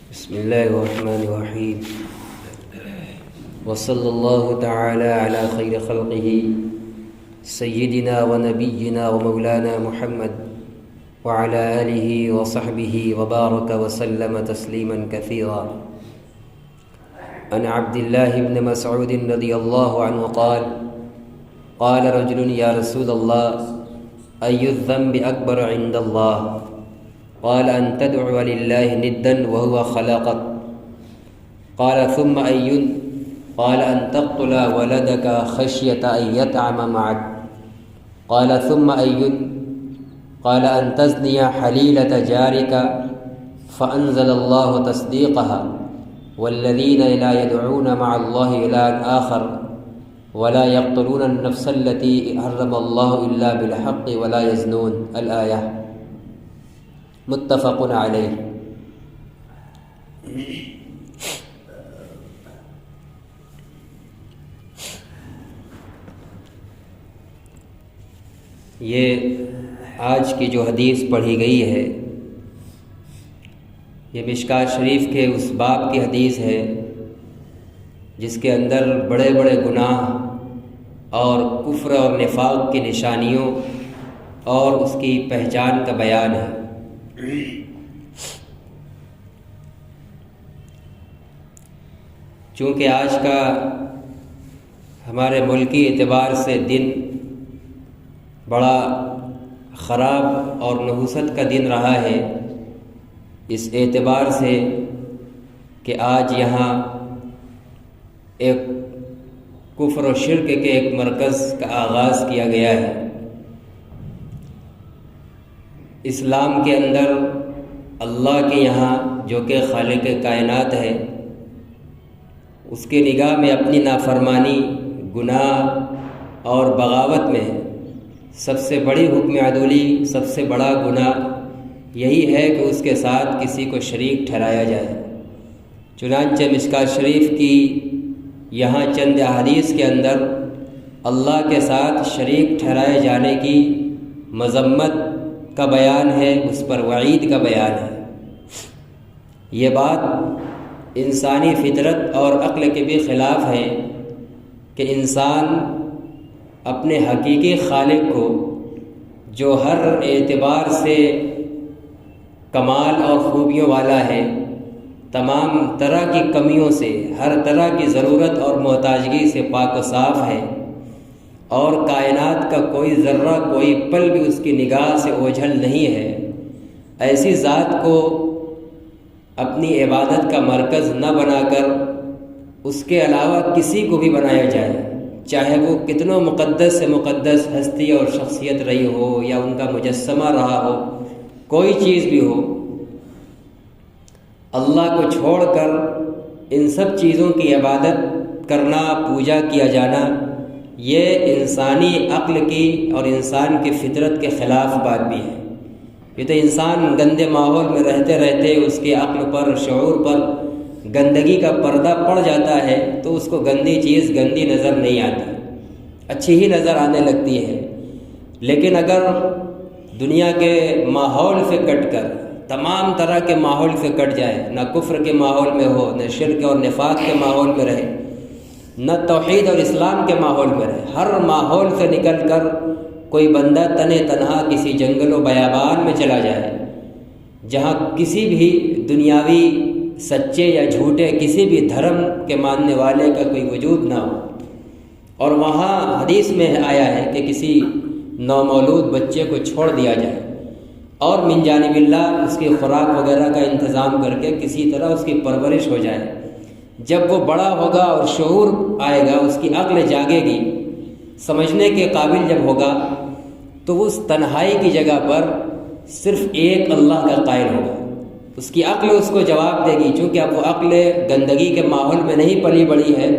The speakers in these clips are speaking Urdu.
بسم الله الرحمن الرحيم وصلى الله تعالى على خير خلقه سيدنا ونبينا ومولانا محمد وعلى آله وصحبه وبارك وسلم تسليما كثيرا. عن عبد الله بن مسعود رضي الله عنه قال قال رجل يا رسول الله أي الذنب أكبر عند الله؟ قال أن تدعو لله ندا وهو خلقك. قال ثم أي؟ قال أن تقتل ولدك خشية أن يطعم معك. قال ثم أي؟ قال أن تزني حليلة جارك. فأنزل الله تصديقها والذين لا يدعون مع الله إلها آخر ولا يقتلون النفس التي حرم الله إلا بالحق ولا يزنون. الآية. متفق علیہ. یہ آج کی جو حدیث پڑھی گئی ہے یہ مشکوٰۃ شریف کے اس باب کی حدیث ہے جس کے اندر بڑے بڑے گناہ اور کفر اور نفاق کی نشانیوں اور اس کی پہچان کا بیان ہے. چونکہ آج کا ہمارے ملکی اعتبار سے دن بڑا خراب اور نحوست کا دن رہا ہے، اس اعتبار سے کہ آج یہاں ایک کفر و شرک کے ایک مرکز کا آغاز کیا گیا ہے. اسلام کے اندر اللہ کے یہاں جو کہ خالق کائنات ہے اس کے نگاہ میں اپنی نافرمانی، گناہ اور بغاوت میں سب سے بڑی حکم عدولی، سب سے بڑا گناہ یہی ہے کہ اس کے ساتھ کسی کو شریک ٹھہرایا جائے. چنانچہ مشکوٰۃ شریف کی یہاں چند احادیث کے اندر اللہ کے ساتھ شریک ٹھہرائے جانے کی مذمت کا بیان ہے، اس پر وعید کا بیان ہے. یہ بات انسانی فطرت اور عقل کے بھی خلاف ہے کہ انسان اپنے حقیقی خالق کو جو ہر اعتبار سے کمال اور خوبیوں والا ہے، تمام طرح کی کمیوں سے، ہر طرح کی ضرورت اور محتاجگی سے پاک و صاف ہے اور کائنات کا کوئی ذرہ، کوئی پل بھی اس کی نگاہ سے اوجھل نہیں ہے، ایسی ذات کو اپنی عبادت کا مرکز نہ بنا کر اس کے علاوہ کسی کو بھی بنایا جائے، چاہے وہ کتنوں مقدس سے مقدس ہستی اور شخصیت رہی ہو یا ان کا مجسمہ رہا ہو، کوئی چیز بھی ہو، اللہ کو چھوڑ کر ان سب چیزوں کی عبادت کرنا، پوجا کیا جانا، یہ انسانی عقل کی اور انسان کی فطرت کے خلاف بات بھی ہے. یہ تو انسان گندے ماحول میں رہتے رہتے اس کے عقل پر، شعور پر گندگی کا پردہ پڑ جاتا ہے تو اس کو گندی چیز گندی نظر نہیں آتی، اچھی ہی نظر آنے لگتی ہے. لیکن اگر دنیا کے ماحول سے کٹ کر، تمام طرح کے ماحول سے کٹ جائے، نہ کفر کے ماحول میں ہو، نہ شرک اور نفاق کے ماحول میں رہے، نہ توحید اور اسلام کے ماحول میں رہے، ہر ماحول سے نکل کر کوئی بندہ تنہا کسی جنگل و بیابان میں چلا جائے جہاں کسی بھی دنیاوی سچے یا جھوٹے کسی بھی دھرم کے ماننے والے کا کوئی وجود نہ ہو، اور وہاں حدیث میں آیا ہے کہ کسی نومولود بچے کو چھوڑ دیا جائے اور من جانب اللہ اس کی خوراک وغیرہ کا انتظام کر کے کسی طرح اس کی پرورش ہو جائے. جب وہ بڑا ہوگا اور شعور آئے گا، اس کی عقل جاگے گی، سمجھنے کے قابل جب ہوگا تو وہ اس تنہائی کی جگہ پر صرف ایک اللہ کا قائل ہوگا. اس کی عقل اس کو جواب دے گی، چونکہ اب وہ عقل گندگی کے ماحول میں نہیں پلی بڑی ہے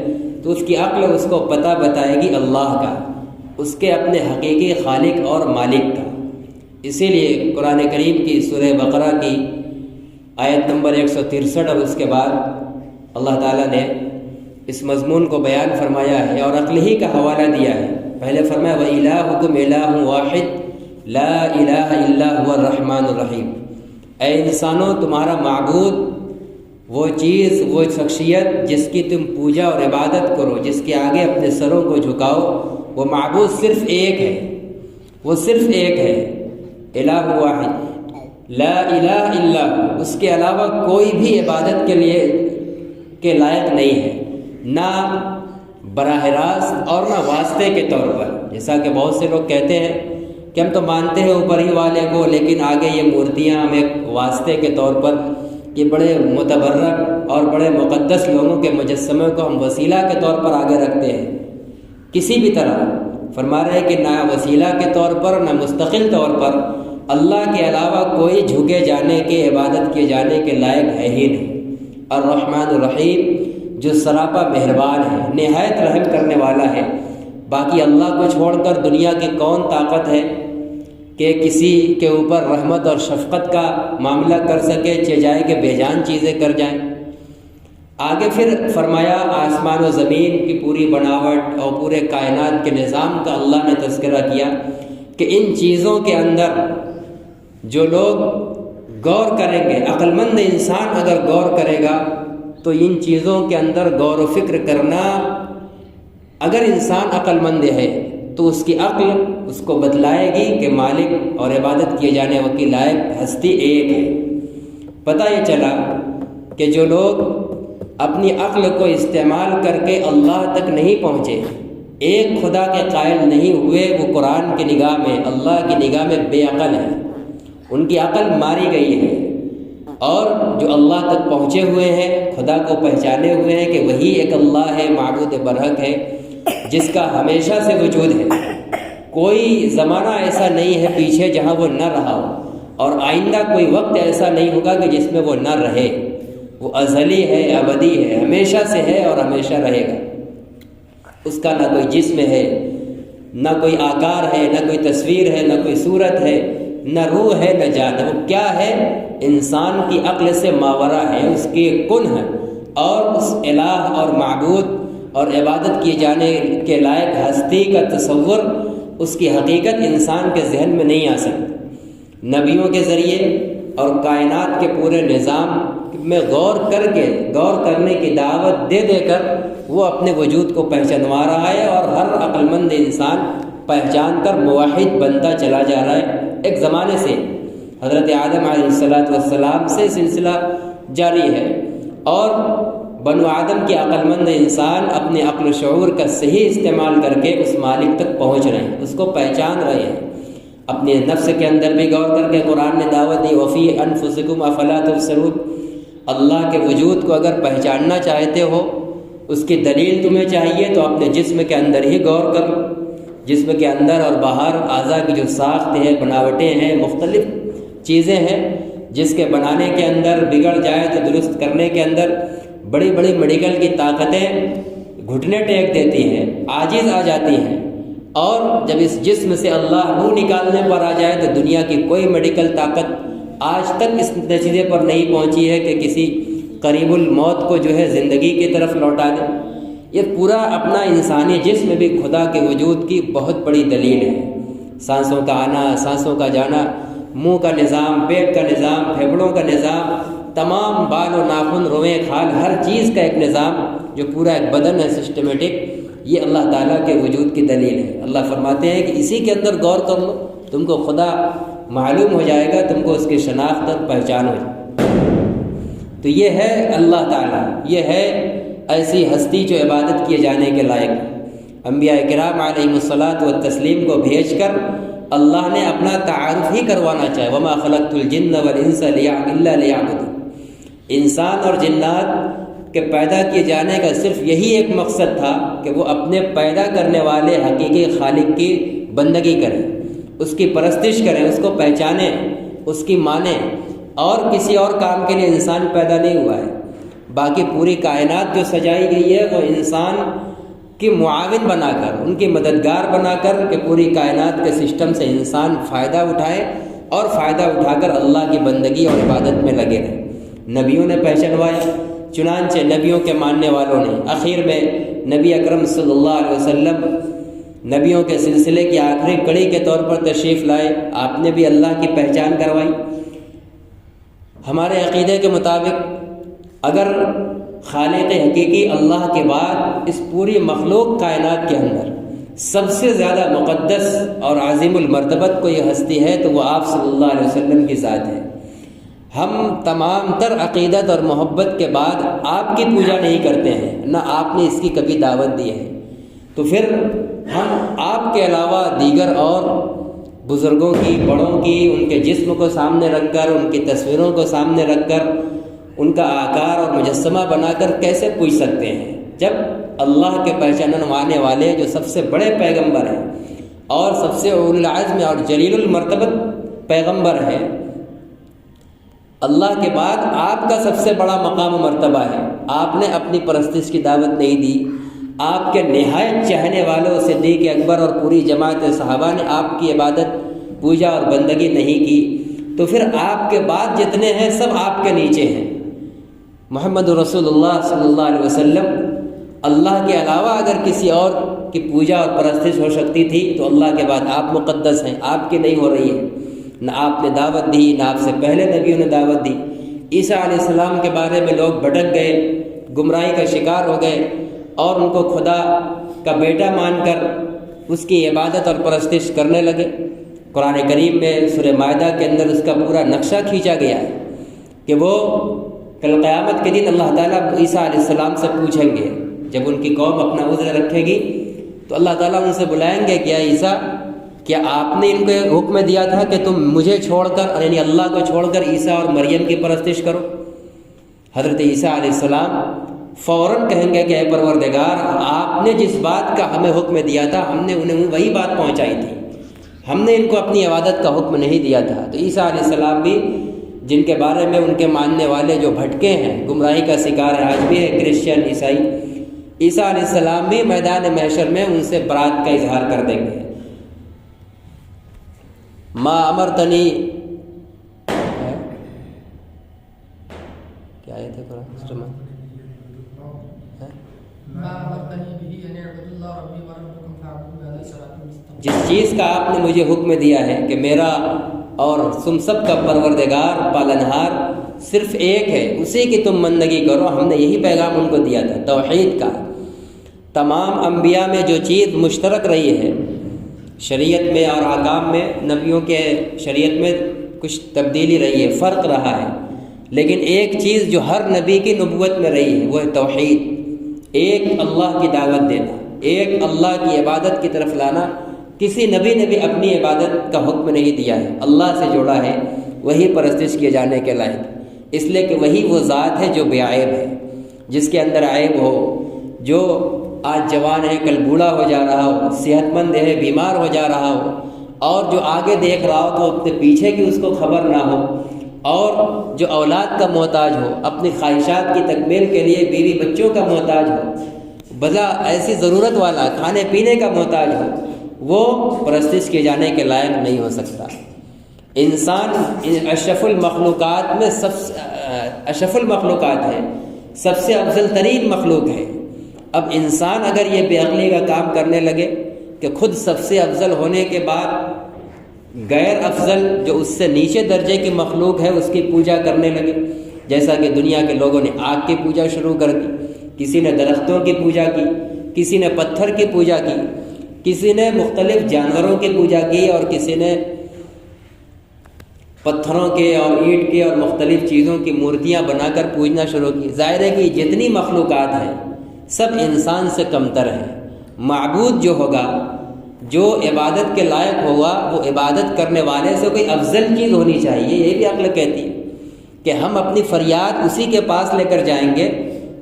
تو اس کی عقل اس کو پتہ بتائے گی اللہ کا، اس کے اپنے حقیقی خالق اور مالک کا. اسی لیے قرآن کریم کی سورہ بقرہ کی آیت نمبر 163 اور اس کے بعد اللہ تعالیٰ نے اس مضمون کو بیان فرمایا ہے اور عقل ہی کا حوالہ دیا ہے. پہلے فرمایا وَإِلَٰهُكُمْ إِلَٰهٌ وَاحِدٌ لَا إِلَٰهَ إِلَّا هُوَ الرَّحْمَٰنُ الرَّحِيمُ. اے انسانوں، تمہارا معبود وہ چیز، وہ شخصیت جس کی تم پوجا اور عبادت کرو، جس کے آگے اپنے سروں کو جھکاؤ، وہ معبود صرف ایک ہے، وہ صرف ایک ہے، الہ واحد لا الہ الا ہو، اس کے علاوہ کوئی بھی عبادت کے لائق نہیں ہے، نہ براہ راست اور نہ واسطے کے طور پر۔ جیسا کہ بہت سے لوگ کہتے ہیں کہ ہم تو مانتے ہیں اوپر ہی والے کو، لیکن آگے یہ مورتیاں ہم ایک واسطے کے طور پر، یہ بڑے متبرک اور بڑے مقدس لوگوں کے مجسمے کو ہم وسیلہ کے طور پر آگے رکھتے ہیں۔ کسی بھی طرح فرما رہے ہیں کہ نہ وسیلہ کے طور پر نہ مستقل طور پر اللہ کے علاوہ کوئی جھکے جانے کے، عبادت کیے جانے کے لائق ہے ہی نہیں۔ الرحمن الرحیم، جو سراپا مہربان ہے، نہایت رحم کرنے والا ہے۔ باقی اللہ کو چھوڑ کر دنیا کی کون طاقت ہے کہ کسی کے اوپر رحمت اور شفقت کا معاملہ کر سکے، چاہے کہ بے جان چیزیں کر جائیں۔ آگے پھر فرمایا آسمان و زمین کی پوری بناوٹ اور پورے کائنات کے نظام کا اللہ نے تذکرہ کیا کہ ان چیزوں کے اندر جو لوگ غور کریں گے، عقل مند انسان اگر غور کرے گا تو ان چیزوں کے اندر غور و فکر کرنا، اگر انسان عقل مند ہے تو اس کی عقل اس کو بتلائے گی کہ مالک اور عبادت کیے جانے کی لائق ہستی ایک ہے۔ پتہ یہ چلا کہ جو لوگ اپنی عقل کو استعمال کر کے اللہ تک نہیں پہنچے، ایک خدا کے قائل نہیں ہوئے، وہ قرآن کی نگاہ میں، اللہ کی نگاہ میں بے عقل ہے، ان کی عقل ماری گئی ہے۔ اور جو اللہ تک پہنچے ہوئے ہیں، خدا کو پہچانے ہوئے ہیں کہ وہی ایک اللہ ہے، معبود برحق ہے، جس کا ہمیشہ سے وجود ہے، کوئی زمانہ ایسا نہیں ہے پیچھے جہاں وہ نہ رہا ہو، اور آئندہ کوئی وقت ایسا نہیں ہوگا کہ جس میں وہ نہ رہے۔ وہ ازلی ہے، ابدی ہے، ہمیشہ سے ہے اور ہمیشہ رہے گا۔ اس کا نہ کوئی جسم ہے، نہ کوئی آکار ہے، نہ کوئی تصویر ہے، نہ کوئی صورت ہے، نہ روح ہے، نہ جان ہے۔ وہ کیا ہے؟ انسان کی عقل سے ماورا ہے، اس کی کن ہے، اور اس الہ اور معبود اور عبادت کیے جانے کے لائق ہستی کا تصور، اس کی حقیقت انسان کے ذہن میں نہیں آ سکتی۔ نبیوں کے ذریعے اور کائنات کے پورے نظام میں غور کرنے کی دعوت دے کر وہ اپنے وجود کو پہچانوا رہا ہے، اور ہر عقل مند انسان پہچان کر موحد بنتا چلا جا رہا ہے۔ ایک زمانے سے حضرت آدم علیہ السلام سے سلسلہ جاری ہے، اور بنو آدم کے عقل مند انسان اپنے عقل و شعور کا صحیح استعمال کر کے اس مالک تک پہنچ رہے ہیں، اس کو پہچان رہے ہیں۔ اپنے نفس کے اندر بھی غور کر کے قرآن نے دعوت دی، وفی انفسکم افلا تبصرون، اللہ کے وجود کو اگر پہچاننا چاہتے ہو، اس کی دلیل تمہیں چاہیے تو اپنے جسم کے اندر ہی غور کر لو۔ جسم کے اندر اور باہر اعضاء کی جو ساخت ہے، بناوٹیں ہیں، مختلف چیزیں ہیں، جس کے بنانے کے اندر بگڑ جائے تو درست کرنے کے اندر بڑی بڑی میڈیکل کی طاقتیں گھٹنے ٹیک دیتی ہیں، عاجز آ جاتی ہیں، اور جب اس جسم سے اللہ روح نکالنے پر آ جائے تو دنیا کی کوئی میڈیکل طاقت آج تک اس نتیجے پر نہیں پہنچی ہے کہ کسی قریب الموت کو جو ہے زندگی کی طرف لوٹا دے۔ یہ پورا اپنا انسانی جسم بھی خدا کے وجود کی بہت بڑی دلیل ہے۔ سانسوں کا آنا، سانسوں کا جانا، منہ کا نظام، پیٹ کا نظام، پھیپھڑوں کا نظام، تمام بال و ناخن، روئیں، کھال، ہر چیز کا ایک نظام جو پورا ایک بدن ہے سسٹمیٹک، یہ اللہ تعالیٰ کے وجود کی دلیل ہے۔ اللہ فرماتے ہیں کہ اسی کے اندر غور کر لو، تم کو خدا معلوم ہو جائے گا، تم کو اس کی شناخت اور پہچان ہو جائے۔ تو یہ ہے اللہ تعالیٰ، یہ ہے ایسی ہستی جو عبادت کیے جانے کے لائق ہے۔ انبیاء کرام علیہم الصلاۃ والتسلیم کو بھیج کر اللہ نے اپنا تعارف ہی کروانا چاہے، وما خلقت الجن والانس الا لیعبدون۔ انسان اور جنات کے پیدا کیے جانے کا صرف یہی ایک مقصد تھا کہ وہ اپنے پیدا کرنے والے حقیقی خالق کی بندگی کریں، اس کی پرستش کریں، اس کو پہچانیں، اس کی مانیں، اور کسی اور کام کے لیے انسان پیدا نہیں ہوا ہے۔ باقی پوری کائنات جو سجائی گئی ہے وہ انسان کی معاون بنا کر، ان کی مددگار بنا کر کہ پوری کائنات کے سسٹم سے انسان فائدہ اٹھائے، اور فائدہ اٹھا کر اللہ کی بندگی اور عبادت میں لگے رہے۔ نبیوں نے پہچانوایا، چنانچہ نبیوں کے ماننے والوں نے آخر میں نبی اکرم صلی اللہ علیہ وسلم نبیوں کے سلسلے کی آخری کڑی کے طور پر تشریف لائے، آپ نے بھی اللہ کی پہچان کروائی۔ ہمارے عقیدے کے مطابق اگر خالق حقیقی اللہ کے بعد اس پوری مخلوق کائنات کے اندر سب سے زیادہ مقدس اور عظیم المرتبت کوئی ہستی ہے تو وہ آپ صلی اللہ علیہ وسلم کی ذات ہے۔ ہم تمام تر عقیدت اور محبت کے بعد آپ کی پوجا نہیں کرتے ہیں، نہ آپ نے اس کی کبھی دعوت دی ہے، تو پھر ہم آپ کے علاوہ دیگر اور بزرگوں کی، بڑوں کی، ان کے جسم کو سامنے رکھ کر، ان کی تصویروں کو سامنے رکھ کر، ان کا آکار اور مجسمہ بنا کر کیسے پوچھ سکتے ہیں، جب اللہ کے پہچاننے والے جو سب سے بڑے پیغمبر ہیں اور سب سے اولو العزم اور جلیل المرتبت پیغمبر ہیں، اللہ کے بعد آپ کا سب سے بڑا مقام و مرتبہ ہے، آپ نے اپنی پرستش کی دعوت نہیں دی، آپ کے نہایت چاہنے والوں صدیق اکبر اور پوری جماعت صحابہ نے آپ کی عبادت، پوجا اور بندگی نہیں کی، تو پھر آپ کے بعد جتنے ہیں سب آپ کے نیچے ہیں۔ محمد رسول اللہ صلی اللہ علیہ وسلم، اللہ کے علاوہ اگر کسی اور کی پوجا اور پرستش ہو سکتی تھی تو اللہ کے بعد آپ مقدس ہیں، آپ کی نہیں ہو رہی ہے، نہ آپ نے دعوت دی، نہ آپ سے پہلے نبیوں نے دعوت دی۔ عیسیٰ علیہ السلام کے بارے میں لوگ بھٹک گئے، گمراہی کا شکار ہو گئے اور ان کو خدا کا بیٹا مان کر اس کی عبادت اور پرستش کرنے لگے۔ قرآن کریم میں سورہ مائدہ کے اندر اس کا پورا نقشہ کھینچا گیا ہے کہ وہ کل قیامت کے دن اللہ تعالیٰ عیسیٰ علیہ السلام سے پوچھیں گے، جب ان کی قوم اپنا عذر رکھے گی تو اللہ تعالیٰ ان سے بلائیں گے کہ عیسیٰ، کیا آپ نے ان کو حکم دیا تھا کہ تم مجھے چھوڑ کر، یعنی اللہ کو چھوڑ کر عیسیٰ اور مریم کی پرستش کرو؟ حضرت عیسیٰ علیہ السلام فوراً کہیں گے کہ اے پروردگار، آپ نے جس بات کا ہمیں حکم دیا تھا ہم نے انہیں وہی بات پہنچائی تھی، ہم نے ان کو اپنی عبادت کا حکم نہیں دیا تھا۔ تو عیسیٰ علیہ السلام بھی، جن کے بارے میں ان کے ماننے والے جو بھٹکے ہیں، گمراہی کا شکار ہے، آج بھی ہے کرسچن، عیسائی، عیسیٰ علیہ السلام بھی میدان محشر میں ان سے برات کا اظہار کر دیں گے۔ ما امرتنی، کیا آیت ہے قرآن میں؟ جس چیز کا آپ نے مجھے حکم دیا ہے کہ میرا اور تم سب کا پروردگار پالنہار صرف ایک ہے، اسی کی تم بندگی کرو، ہم نے یہی پیغام ان کو دیا تھا، توحید کا۔ تمام انبیاء میں جو چیز مشترک رہی ہے شریعت میں اور احکام میں، نبیوں کے شریعت میں کچھ تبدیلی رہی ہے، فرق رہا ہے، لیکن ایک چیز جو ہر نبی کی نبوت میں رہی ہے وہ ہے توحید، ایک اللہ کی دعوت دینا، ایک اللہ کی عبادت کی طرف لانا۔ کسی نبی نے بھی اپنی عبادت کا حکم نہیں دیا ہے، اللہ سے جوڑا ہے، وہی پرستش کیے جانے کے لائق، اس لیے کہ وہی وہ ذات ہے جو بے عیب ہے، جس کے اندر عیب ہو، جو آج جوان ہے کل بوڑھا ہو جا رہا ہو، صحت مند ہے بیمار ہو جا رہا ہو، اور جو آگے دیکھ رہا ہو تو اپنے پیچھے کی اس کو خبر نہ ہو، اور جو اولاد کا محتاج ہو، اپنی خواہشات کی تکمیل کے لیے بیوی بچوں کا محتاج ہو، بلا ایسی ضرورت والا کھانے پینے کا محتاج ہو، وہ پرستش کیے جانے کے لائق نہیں ہو سکتا۔ انسان اشرف المخلوقات میں اشرف المخلوقات ہے، سب سے افضل ترین مخلوق ہے۔ اب انسان اگر یہ بے عقلی کا کام کرنے لگے کہ خود سب سے افضل ہونے کے بعد غیر افضل جو اس سے نیچے درجے کی مخلوق ہے اس کی پوجا کرنے لگے، جیسا کہ دنیا کے لوگوں نے آگ کی پوجا شروع کر دی، کسی نے درختوں کی پوجا کی، کسی نے پتھر کی پوجا کی، کسی نے مختلف جانوروں کی پوجا کی، اور کسی نے پتھروں کے اور اینٹ کے اور مختلف چیزوں کی مورتیاں بنا کر پوجنا شروع کی۔ ظاہر ہے کہ جتنی مخلوقات ہیں سب انسان سے کمتر ہیں۔ معبود جو ہوگا، جو عبادت کے لائق ہوگا، وہ عبادت کرنے والے سے کوئی افضل چیز ہونی چاہیے۔ یہ بھی عقل کہتی ہے کہ ہم اپنی فریاد اسی کے پاس لے کر جائیں گے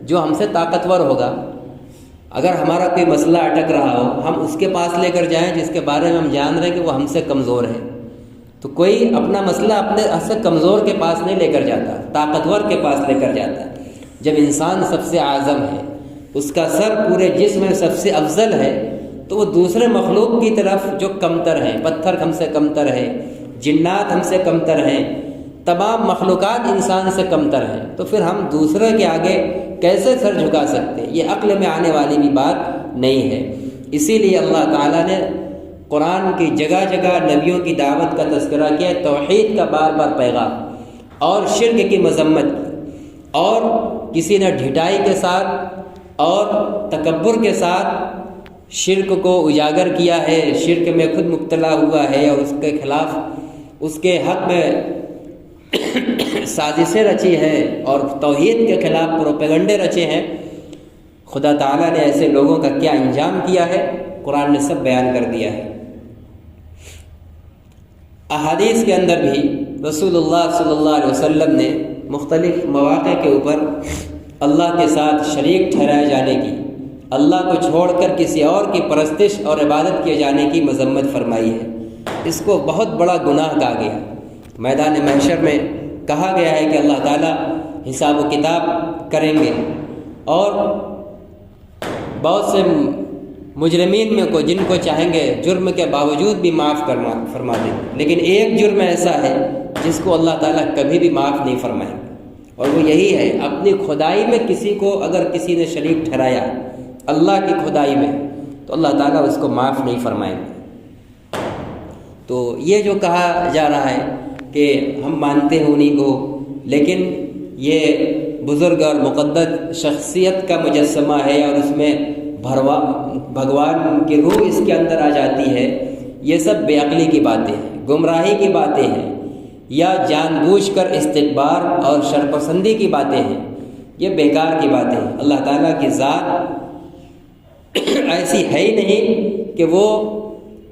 جو ہم سے طاقتور ہوگا۔ اگر ہمارا کوئی مسئلہ اٹک رہا ہو، ہم اس کے پاس لے کر جائیں جس کے بارے میں ہم جان رہے ہیں کہ وہ ہم سے کمزور ہے۔ تو کوئی اپنا مسئلہ اپنے سے کمزور کے پاس نہیں لے کر جاتا، طاقتور کے پاس لے کر جاتا ہے۔ جب انسان سب سے اعظم ہے، اس کا سر پورے جسم میں سب سے افضل ہے، تو وہ دوسرے مخلوق کی طرف جو کمتر ہیں، پتھر ہم سے کمتر ہے، جنات ہم سے کمتر ہیں، تمام مخلوقات انسان سے کمتر ہیں، تو پھر ہم دوسرے کے آگے کیسے سر جھکا سکتے ہیں؟ یہ عقل میں آنے والی بھی بات نہیں ہے۔ اسی لیے اللہ تعالیٰ نے قرآن کی جگہ جگہ نبیوں کی دعوت کا تذکرہ کیا، توحید کا بار بار پیغام اور شرک کی مذمت کی، اور کسی نے ڈھٹائی کے ساتھ اور تکبر کے ساتھ شرک کو اجاگر کیا ہے، شرک میں خود مبتلا ہوا ہے اور اس کے خلاف، اس کے حق میں سازشیں رچی ہیں اور توحید کے خلاف پروپیگنڈے رچے ہیں، خدا تعالیٰ نے ایسے لوگوں کا کیا انجام کیا ہے قرآن نے سب بیان کر دیا ہے۔ احادیث کے اندر بھی رسول اللہ صلی اللہ علیہ وسلم نے مختلف مواقع کے اوپر اللہ کے ساتھ شریک ٹھہرائے جانے کی، اللہ کو چھوڑ کر کسی اور کی پرستش اور عبادت کیے جانے کی مذمت فرمائی ہے۔ اس کو بہت بڑا گناہ کہا گیا۔ میدان محشر میں کہا گیا ہے کہ اللہ تعالیٰ حساب و کتاب کریں گے اور بہت سے مجرمین میں کو جن کو چاہیں گے جرم کے باوجود بھی معاف فرما دیں، لیکن ایک جرم ایسا ہے جس کو اللہ تعالیٰ کبھی بھی معاف نہیں فرمائیں گے، اور وہ یہی ہے اپنی خدائی میں کسی کو اگر کسی نے شریک ٹھہرایا اللہ کی خدائی میں تو اللہ تعالیٰ اس کو معاف نہیں فرمائیں گے۔ تو یہ جو کہا جا رہا ہے کہ ہم مانتے ہیں انہیں کو، لیکن یہ بزرگ اور مقدس شخصیت کا مجسمہ ہے اور اس میں بھگوان کی روح اس کے اندر آ جاتی ہے، یہ سب بے عقلی کی باتیں ہیں، گمراہی کی باتیں ہیں، یا جان بوجھ کر استکبار اور شرپسندی کی باتیں ہیں، یہ بیکار کی باتیں ہیں۔ اللہ تعالیٰ کی ذات ایسی ہے ہی نہیں کہ وہ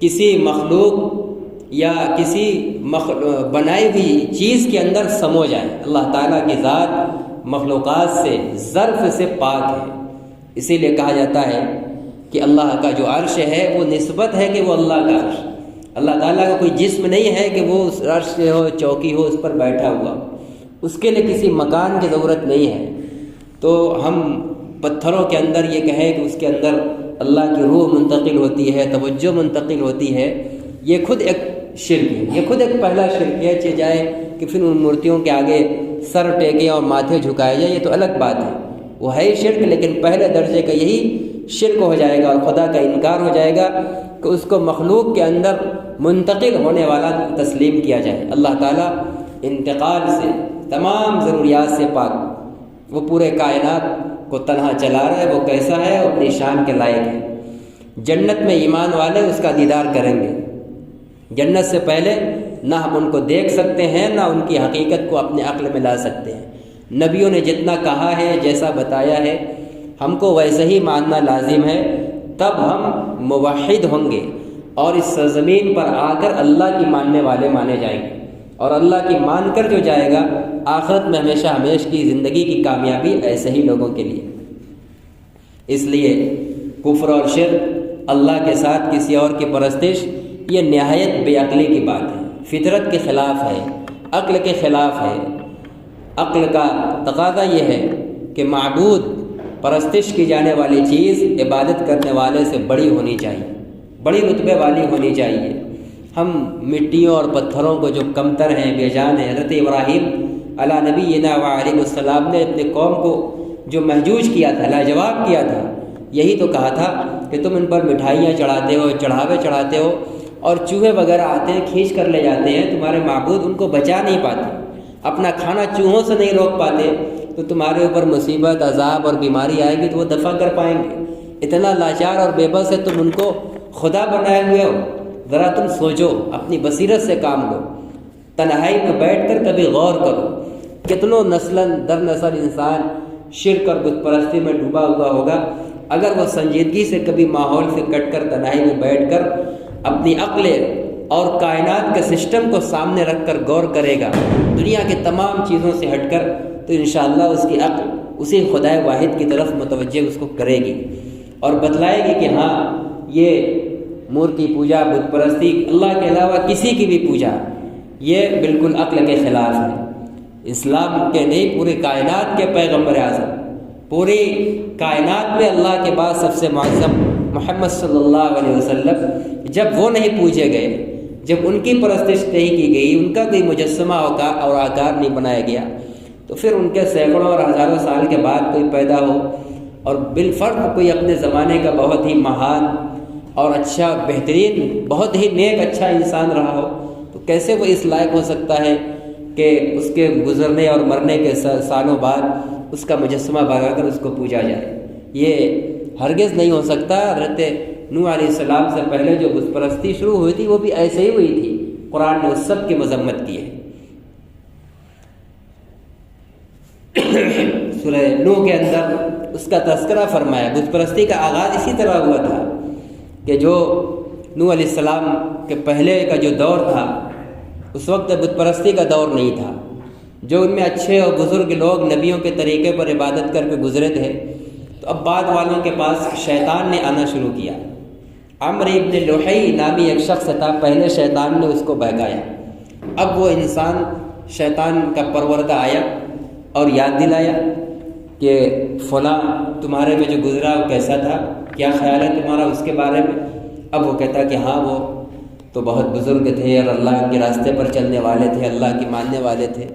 کسی مخلوق یا کسی بنائی ہوئی چیز کے اندر سمو جائے۔ اللہ تعالیٰ کی ذات مخلوقات سے، ظرف سے پاک ہے، اسی لیے کہا جاتا ہے کہ اللہ کا جو عرش ہے وہ نسبت ہے کہ وہ اللہ کا عرش، اللہ تعالیٰ کا کوئی جسم نہیں ہے کہ وہ اس عرش سے ہو، چوکی ہو، اس پر بیٹھا ہوا، اس کے لیے کسی مکان کی ضرورت نہیں ہے۔ تو ہم پتھروں کے اندر یہ کہیں کہ اس کے اندر اللہ کی روح منتقل ہوتی ہے، توجہ منتقل ہوتی ہے، یہ خود ایک شرک ہے، یہ خود ایک پہلا شرک ہے۔ چہ جائے کہ پھر ان مورتیوں کے آگے سر ٹیکیں اور ماتھے جھکائے جائے، یہ تو الگ بات ہے، وہ ہے شرک، لیکن پہلے درجے کا یہی شرک ہو جائے گا اور خدا کا انکار ہو جائے گا کہ اس کو مخلوق کے اندر منتقل ہونے والا تسلیم کیا جائے۔ اللہ تعالیٰ انتقال سے، تمام ضروریات سے پاک، وہ پورے کائنات کو تنہا چلا رہا ہے، وہ کیسا ہے، وہ اپنی شان کے لائق ہے۔ جنت میں ایمان والے اس کا دیدار کریں گے، جنت سے پہلے نہ ہم ان کو دیکھ سکتے ہیں، نہ ان کی حقیقت کو اپنے عقل میں لا سکتے ہیں۔ نبیوں نے جتنا کہا ہے، جیسا بتایا ہے، ہم کو ویسے ہی ماننا لازم ہے، تب ہم موحد ہوں گے اور اس سرزمین پر آ کر اللہ کی ماننے والے مانے جائیں گے، اور اللہ کی مان کر جو جائے گا آخرت میں ہمیشہ ہمیشہ کی زندگی کی کامیابی ایسے ہی لوگوں کے لیے۔ اس لیے کفر اور شرک، اللہ کے ساتھ کسی اور کی پرستش، یہ نہایت بے عقلی کی بات ہے، فطرت کے خلاف ہے، عقل کے خلاف ہے۔ عقل کا تقاضا یہ ہے کہ معبود، پرستش کی جانے والی چیز عبادت کرنے والے سے بڑی ہونی چاہیے، بڑی رتبے والی ہونی چاہیے۔ ہم مٹیوں اور پتھروں کو جو کمتر ہیں، بے جان ہیں، حضرت ابراہیم علیہ نبینا علیہ السلام نے اپنے قوم کو جو محجوج کیا تھا، لاجواب کیا تھا، یہی تو کہا تھا کہ تم ان پر مٹھائیاں چڑھاتے ہو، چڑھاوے چڑھاتے ہو، اور چوہے وغیرہ آتے ہیں کھینچ کر لے جاتے ہیں، تمہارے معبود ان کو بچا نہیں پاتے، اپنا کھانا چوہوں سے نہیں روک پاتے، تو تمہارے اوپر مصیبت، عذاب اور بیماری آئے گی تو وہ دفع کر پائیں گے۔ اتنا لاچار اور بے بس ہے، تم ان کو خدا بنائے ہوئے ہو۔ ذرا تم سوچو، اپنی بصیرت سے کام لو، تنہائی میں بیٹھ کر کبھی غور کرو، کتنوں نسلاً در نسل انسان شرک اور بت پرستی میں ڈوبا ہوا ہوگا۔ اگر وہ سنجیدگی سے کبھی ماحول سے کٹ کر تنہائی میں بیٹھ کر اپنی عقل اور کائنات کے سسٹم کو سامنے رکھ کر غور کرے گا، دنیا کے تمام چیزوں سے ہٹ کر، تو انشاءاللہ اس کی عقل اسی خدائے واحد کی طرف متوجہ اس کو کرے گی اور بتلائے گی کہ ہاں یہ مورتی پوجا، بت پرستی، اللہ کے علاوہ کسی کی بھی پوجا، یہ بالکل عقل کے خلاف ہے۔ اسلام کے نہیں، پورے کائنات کے پیغمبر اعظم، پوری کائنات میں اللہ کے بعد سب سے معظم محمد صلی اللہ علیہ وسلم، جب وہ نہیں پوجے گئے، جب ان کی پرستش نہیں کی گئی، ان کا کوئی مجسمہ اور آکار نہیں بنایا گیا، تو پھر ان کے سینکڑوں اور ہزاروں سال کے بعد کوئی پیدا ہو اور بالفرض کوئی اپنے زمانے کا بہت ہی مہان اور اچھا، بہترین، بہت ہی نیک اچھا انسان رہا ہو، تو کیسے وہ اس لائق ہو سکتا ہے کہ اس کے گزرنے اور مرنے کے سالوں بعد اس کا مجسمہ بنا کر اس کو پوجا جائے، یہ ہرگز نہیں ہو سکتا۔ حضرت نوح علیہ السلام سے پہلے جو بت پرستی شروع ہوئی تھی وہ بھی ایسے ہی ہوئی تھی، قرآن نے اس سب کی مذمت کی ہے۔ سورہ نوح کے اندر اس کا تذکرہ فرمایا۔ بت پرستی کا آغاز اسی طرح ہوا تھا کہ جو نوح علیہ السلام کے پہلے کا جو دور تھا اس وقت بت پرستی کا دور نہیں تھا، جو ان میں اچھے اور بزرگ لوگ نبیوں کے طریقے پر عبادت کر کے گزرے تھے، تو اب بعد والوں کے پاس شیطان نے آنا شروع کیا۔ عمرو ابن لحی نامی ایک شخص تھا، پہلے شیطان نے اس کو بہکایا، اب وہ انسان شیطان کا پروردہ آیا اور یاد دلایا کہ فلاں تمہارے میں جو گزرا وہ کیسا تھا، کیا خیال ہے تمہارا اس کے بارے میں؟ اب وہ کہتا کہ ہاں وہ تو بہت بزرگ تھے اور اللہ کے راستے پر چلنے والے تھے، اللہ کی ماننے والے تھے۔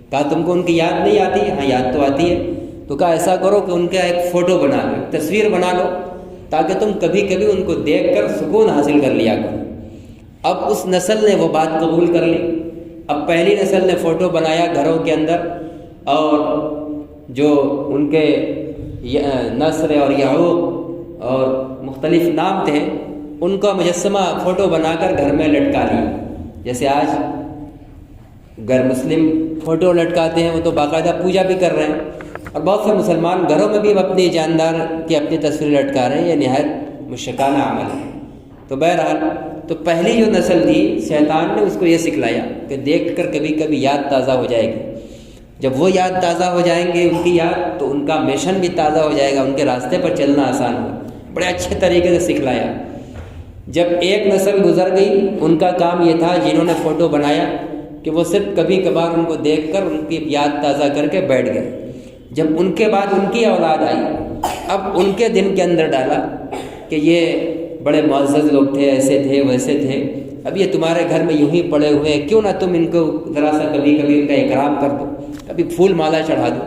کہا تم کو ان کی یاد نہیں آتی؟ ہاں یاد تو آتی ہے۔ تو کہا ایسا کرو کہ ان کا ایک فوٹو بنا لو، ایک تصویر بنا لو، تاکہ تم کبھی کبھی ان کو دیکھ کر سکون حاصل کر لیا کرو۔ اب اس نسل نے وہ بات قبول کر لی۔ اب پہلی نسل نے فوٹو بنایا گھروں کے اندر، اور جو ان کے نصر اور یعوق اور مختلف نام تھے ان کا مجسمہ فوٹو بنا کر گھر میں لٹکا لیا۔ جیسے آج غیر مسلم فوٹو لٹکاتے ہیں، وہ تو باقاعدہ پوجا بھی کر رہے ہیں، اور بہت سے مسلمان گھروں میں بھی اپنی جاندار کی اپنی تصویر لٹکا رہے ہیں۔ یہ نہایت مشرکانہ عمل ہے۔ تو بہرحال تو پہلی جو نسل تھی شیطان نے اس کو یہ سکھلایا کہ دیکھ کر کبھی کبھی یاد تازہ ہو جائے گی۔ جب وہ یاد تازہ ہو جائیں گے ان کی یاد، تو ان کا مشن بھی تازہ ہو جائے گا، ان کے راستے پر چلنا آسان ہوگا۔ بڑے اچھے طریقے سے سکھلایا۔ جب ایک نسل گزر گئی، ان کا کام یہ تھا جنہوں نے فوٹو بنایا کہ وہ صرف کبھی کبھار ان کو دیکھ کر ان کی یاد تازہ کر کے بیٹھ گئے۔ جب ان کے بعد ان کی اولاد آئی، اب ان کے دل کے اندر ڈالا کہ یہ بڑے معزز لوگ تھے، ایسے تھے ویسے تھے، اب یہ تمہارے گھر میں یوں ہی پڑے ہوئے ہیں، کیوں نہ تم ان کو ذرا سا کبھی کبھی ان کا اکرام کر دو، کبھی پھول مالا چڑھا دو۔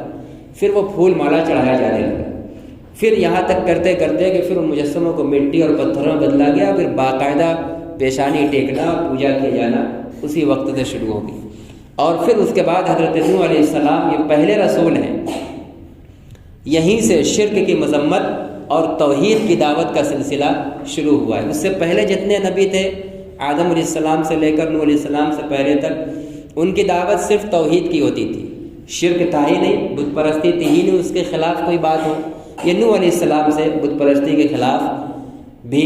پھر وہ پھول مالا چڑھایا جانے لگا۔ پھر یہاں تک کرتے کرتے کہ پھر ان مجسموں کو مٹی اور پتھروں میں بدلا گیا، پھر باقاعدہ پیشانی ٹیکنا، پوجا کیا جانا اسی وقت سے شروع ہو گئی۔ اور پھر اس کے بعد حضرت نوح علیہ السلام یہ پہلے رسول ہیں، یہیں سے شرک کی مذمت اور توحید کی دعوت کا سلسلہ شروع ہوا ہے۔ اس سے پہلے جتنے نبی تھے، آدم علیہ السلام سے لے کر نوح علیہ السلام سے پہلے تک، ان کی دعوت صرف توحید کی ہوتی تھی، شرک تھا ہی نہیں، بت پرستی تھی ہی نہیں، اس کے خلاف کوئی بات ہو۔ یہ نوح علیہ السلام سے بت پرستی کے خلاف بھی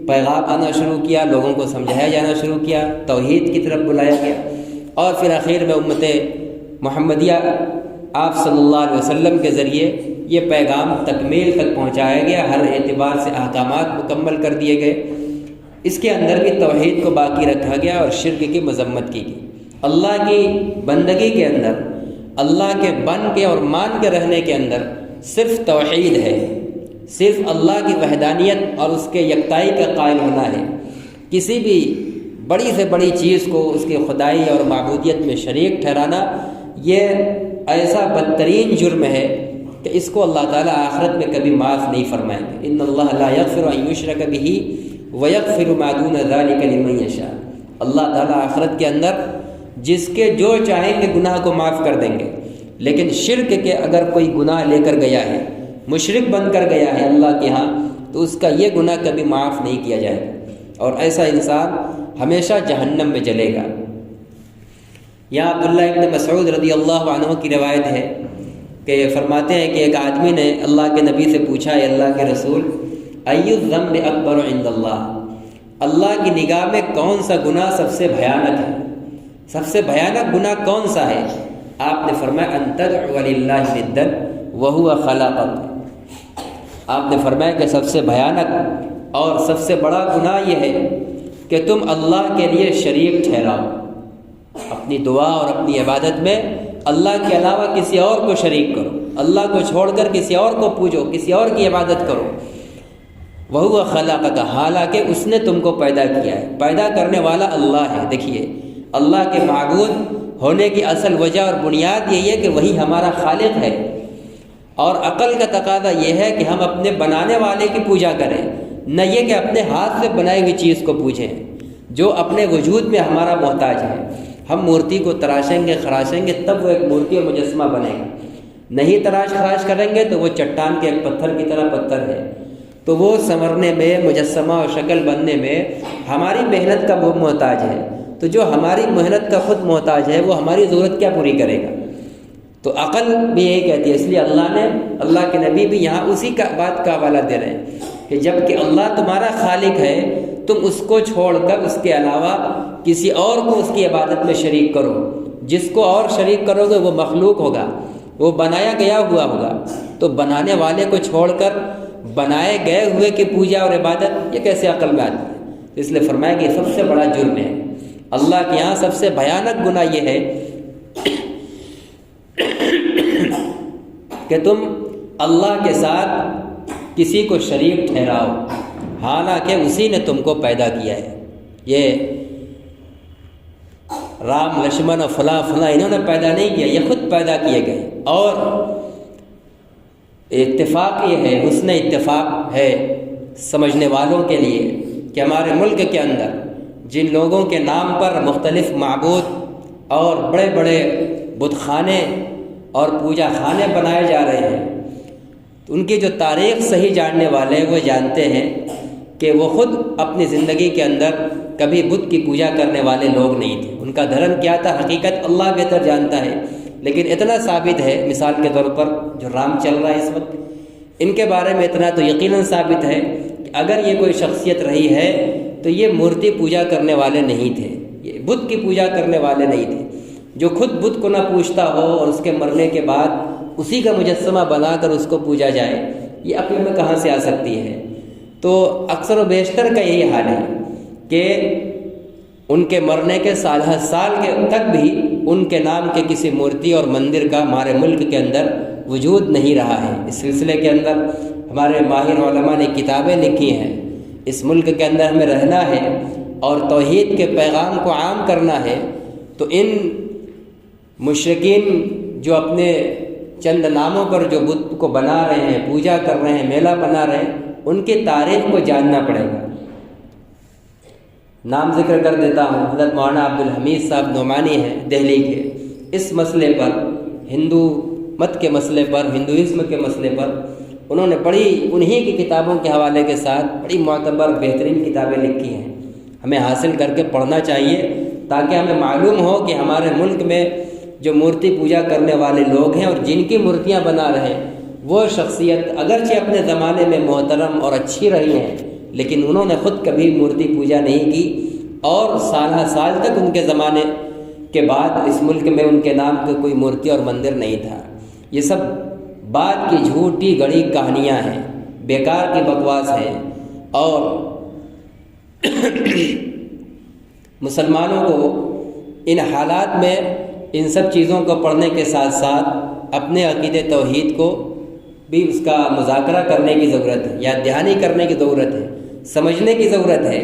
پیغام آنا شروع کیا، لوگوں کو سمجھایا جانا شروع کیا، توحید کی طرف بلایا گیا، اور پھر آخر میں امت محمدیہ آپ صلی اللہ علیہ وسلم کے ذریعے یہ پیغام تکمیل تک پہنچایا گیا، ہر اعتبار سے احکامات مکمل کر دیے گئے۔ اس کے اندر بھی توحید کو باقی رکھا گیا اور شرک کی مذمت کی گئی۔ اللہ کی بندگی کے اندر، اللہ کے بن کے اور مان کے رہنے کے اندر صرف توحید ہے، صرف اللہ کی وحدانیت اور اس کے یکتائی کا قائل ہونا ہے۔ کسی بھی بڑی سے بڑی چیز کو اس کی خدائی اور معبودیت میں شریک ٹھہرانا یہ ایسا بدترین جرم ہے کہ اس کو اللہ تعالیٰ آخرت میں کبھی معاف نہیں فرمائیں گے۔ ان اللہ لا یغفر ان یشرک بہ ویغفر ما دون ذلک لمن یشاء۔ اللہ تعالیٰ آخرت کے اندر جس کے جو چاہیں گے گناہ کو معاف کر دیں گے، لیکن شرک کے اگر کوئی گناہ لے کر گیا ہے، مشرک بن کر گیا ہے اللہ کے ہاں، تو اس کا یہ گناہ کبھی معاف نہیں کیا جائے گا، اور ایسا انسان ہمیشہ جہنم میں جلے گا۔ یہاں عبداللہ ابن مسعود رضی اللہ عنہ کی روایت ہے کہ فرماتے ہیں کہ ایک آدمی نے اللہ کے نبی سے پوچھا، اے اللہ کے رسول، ای الذنب اکبر عند اللہ، اللہ کی نگاہ میں کون سا گناہ سب سے بھیانک ہے، سب سے بھیانک گناہ کون سا ہے؟ آپ نے فرمایا ان تدعو للہ ندا وہو خلقک۔ آپ نے فرمایا کہ سب سے بھیانک اور سب سے بڑا گناہ یہ ہے کہ تم اللہ کے لیے شریک ٹھہراؤ، اپنی دعا اور اپنی عبادت میں اللہ کے علاوہ کسی اور کو شریک کرو، اللہ کو چھوڑ کر کسی اور کو پوجو، کسی اور کی عبادت کرو۔ وہو خلقک، حالانکہ اس نے تم کو پیدا کیا ہے، پیدا کرنے والا اللہ ہے۔ دیکھیے اللہ کے معبود ہونے کی اصل وجہ اور بنیاد یہی ہے کہ وہی ہمارا خالق ہے، اور عقل کا تقاضا یہ ہے کہ ہم اپنے بنانے والے کی پوجا کریں، نہ یہ کہ اپنے ہاتھ سے بنائی ہوئی چیز کو پوجیں جو اپنے وجود میں ہمارا محتاج ہے۔ ہم مورتی کو تراشیں گے، خراشیں گے، تب وہ ایک مورتی اور مجسمہ بنے گا، نہیں تراش خراش کریں گے تو وہ چٹان کے ایک پتھر کی طرح پتھر ہے۔ تو وہ سنورنے میں، مجسمہ اور شکل بننے میں ہماری محنت کا وہ محتاج ہے۔ تو جو ہماری محنت کا خود محتاج ہے وہ ہماری ضرورت کیا پوری کرے گا؟ تو عقل بھی یہی کہتی ہے۔ اس لیے اللہ کے نبی بھی یہاں اسی کا بات کا حوالہ دے رہے ہیں کہ جب کہ اللہ تمہارا خالق ہے، تم اس کو چھوڑ کر اس کے علاوہ کسی اور کو اس کی عبادت میں شریک کرو۔ جس کو اور شریک کرو گے وہ مخلوق ہوگا، وہ بنایا گیا ہوا ہوگا۔ تو بنانے والے کو چھوڑ کر بنائے گئے ہوئے کی پوجا اور عبادت، یہ کیسے عقل میں آتی ہے؟ اس لیے فرمایا کہ یہ سب سے بڑا جرم ہے۔ اللہ کے یہاں سب سے بھیانک گناہ یہ ہے کہ تم اللہ کے ساتھ کسی کو شریک ٹھہراؤ، حالانکہ اسی نے تم کو پیدا کیا ہے۔ یہ رام لکشمن اور فلاں انہوں نے پیدا نہیں کیا، یہ خود پیدا کیے گئے۔ اور اتفاق یہ ہے، حسن اتفاق ہے سمجھنے والوں کے لیے کہ ہمارے ملک کے اندر جن لوگوں کے نام پر مختلف معبود اور بڑے بڑے بت خانے اور پوجا خانے بنائے جا رہے ہیں، ان کی جو تاریخ صحیح جاننے والے وہ جانتے ہیں کہ وہ خود اپنی زندگی کے اندر کبھی بت کی پوجا کرنے والے لوگ نہیں تھے۔ ان کا دھرم کیا تھا حقیقت اللہ بہتر جانتا ہے، لیکن اتنا ثابت ہے، مثال کے طور پر جو رام چل رہا ہے اس وقت، ان کے بارے میں اتنا تو یقیناً ثابت ہے کہ اگر یہ کوئی شخصیت رہی ہے تو یہ مورتی پوجا کرنے والے نہیں تھے، یہ بت کی پوجا کرنے والے نہیں تھے۔ جو خود بت کو نہ پوجتا ہو اور اس کے مرنے کے بعد اسی کا مجسمہ بنا کر اس کو پوجا جائے، یہ عقل میں کہاں سے آ سکتی ہے؟ تو اکثر و بیشتر کا یہی حال ہے کہ ان کے مرنے کے سال کے تک بھی ان کے نام کے کسی مورتی اور مندر کا ہمارے ملک کے اندر وجود نہیں رہا ہے۔ اس سلسلے کے اندر ہمارے ماہر علماء نے کتابیں لکھی ہیں۔ اس ملک کے اندر ہمیں رہنا ہے اور توحید کے پیغام کو عام کرنا ہے، تو ان مشرکین جو اپنے چند ناموں پر جو بت کو بنا رہے ہیں، پوجا کر رہے ہیں، میلہ بنا رہے ہیں، ان کی تاریخ کو جاننا پڑے گا۔ نام ذکر کر دیتا ہوں، حضرت مولانا عبدالحمید صاحب نعمانی ہیں دہلی کے، اس مسئلے پر، ہندو مت کے مسئلے پر، ہندوازم کے مسئلے پر انہوں نے انہی کی کتابوں کے حوالے کے ساتھ بڑی معتبر بہترین کتابیں لکھی ہیں۔ ہمیں حاصل کر کے پڑھنا چاہیے تاکہ ہمیں معلوم ہو کہ ہمارے ملک میں جو مورتی پوجا کرنے والے لوگ ہیں اور جن کی مورتیاں بنا رہے ہیں، وہ شخصیت اگرچہ اپنے زمانے میں محترم اور اچھی رہی ہیں، لیکن انہوں نے خود کبھی مورتی پوجا نہیں کی، اور سال تک ان کے زمانے کے بعد اس ملک میں ان کے نام کا کوئی مورتی اور مندر نہیں تھا۔ یہ سب بات کی جھوٹی گڑی کہانیاں ہیں، بیکار کی بکواس ہیں، اور مسلمانوں کو ان حالات میں ان سب چیزوں کو پڑھنے کے ساتھ ساتھ اپنے عقیدے توحید کو بھی اس کا مذاکرہ کرنے کی ضرورت ہے، یاد دہانی کرنے کی ضرورت ہے، سمجھنے کی ضرورت ہے،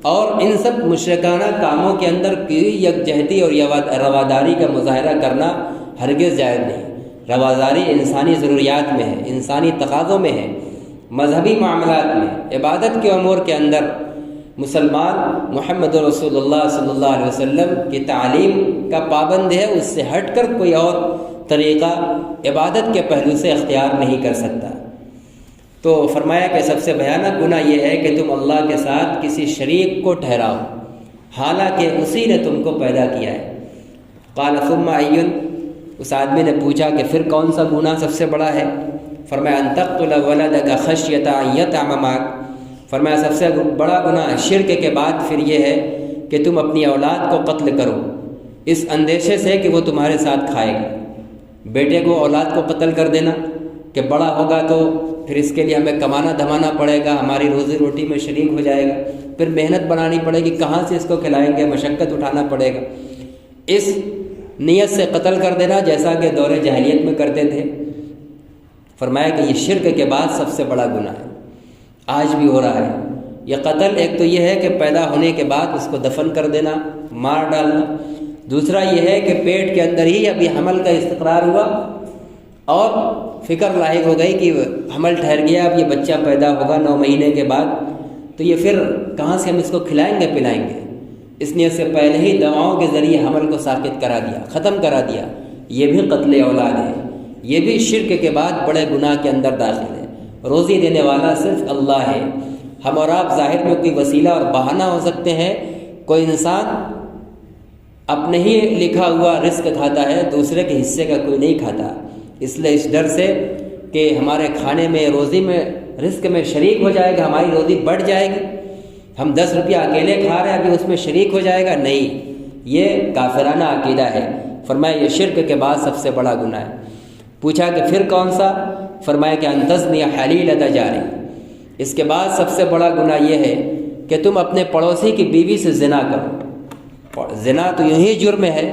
اور ان سب مشرکانہ کاموں کے اندر کوئی یکجہتی اور رواداری کا مظاہرہ کرنا ہرگز جائز نہیں۔ رواداری انسانی ضروریات میں ہے، انسانی تقاضوں میں ہے، مذہبی معاملات میں، عبادت کے امور کے اندر مسلمان محمد رسول اللہ صلی اللہ علیہ وسلم کی تعلیم کا پابند ہے، اس سے ہٹ کر کوئی اور طریقہ عبادت کے پہلو سے اختیار نہیں کر سکتا۔ تو فرمایا کہ سب سے بھیانک گناہ یہ ہے کہ تم اللہ کے ساتھ کسی شریک کو ٹھہراؤ، حالانکہ اسی نے تم کو پیدا کیا ہے۔ قال ثم ای، اس آدمی نے پوچھا کہ پھر کون سا گناہ سب سے بڑا ہے؟ فرمایا ان تقتل ولدک خشیۃ ان یطعم معک، فرمایا سب سے بڑا گناہ شرک کے بعد پھر یہ ہے کہ تم اپنی اولاد کو قتل کرو اس اندیشے سے کہ وہ تمہارے ساتھ کھائے گا۔ بیٹے کو اولاد کو قتل کر دینا کہ بڑا ہوگا تو پھر اس کے لیے ہمیں کمانا دھمانا پڑے گا، ہماری روزی روٹی میں شریک ہو جائے گا، پھر محنت بنانی پڑے گی، کہاں سے اس کو کھلائیں گے، مشقت اٹھانا پڑے گا، اس نیت سے قتل کر دینا جیسا کہ دور جاہلیت میں کرتے تھے۔ فرمایا کہ یہ شرک کے بعد سب سے بڑا گناہ ہے، آج بھی ہو رہا ہے یہ قتل۔ ایک تو یہ ہے کہ پیدا ہونے کے بعد اس کو دفن کر دینا، مار ڈالنا، دوسرا یہ ہے کہ پیٹ کے اندر ہی ابھی حمل کا استقرار ہوا اور فکر لاحق ہو گئی کہ حمل ٹھہر گیا، اب یہ بچہ پیدا ہوگا 9 مہینے کے بعد، تو یہ پھر کہاں سے ہم اس کو کھلائیں گے پلائیں گے، اس نیت سے پہلے ہی دواؤں کے ذریعے حمل کو ساقط کرا دیا، ختم کرا دیا، یہ بھی قتل اولاد ہے۔ یہ بھی شرک کے بعد بڑے گناہ کے اندر داخل ہے۔ روزی دینے والا صرف اللہ ہے۔ ہم اور آپ ظاہر میں کوئی وسیلہ اور بہانہ ہو سکتے ہیں۔ کوئی انسان اپنے ہی لکھا ہوا رزق کھاتا ہے، دوسرے کے حصے کا کوئی نہیں کھاتا۔ اس لیے اس ڈر سے کہ ہمارے کھانے میں، روزی میں، رزق میں شریک ہو جائے گا، ہماری روزی بڑھ جائے گی، ہم 10 روپیہ اکیلے کھا رہے ہیں ابھی اس میں شریک ہو جائے گا، نہیں، یہ کافرانہ عقیدہ ہے۔ فرمایا یہ شرک کے بعد سب سے بڑا گناہ ہے۔ پوچھا کہ پھر کون سا؟ فرمایا کہ ان تزنی حلیلۃ جاری۔ اس کے بعد سب سے بڑا گناہ یہ ہے کہ تم اپنے پڑوسی کی بیوی سے زنا کرو۔ زنا تو یوں ہی جرم ہے،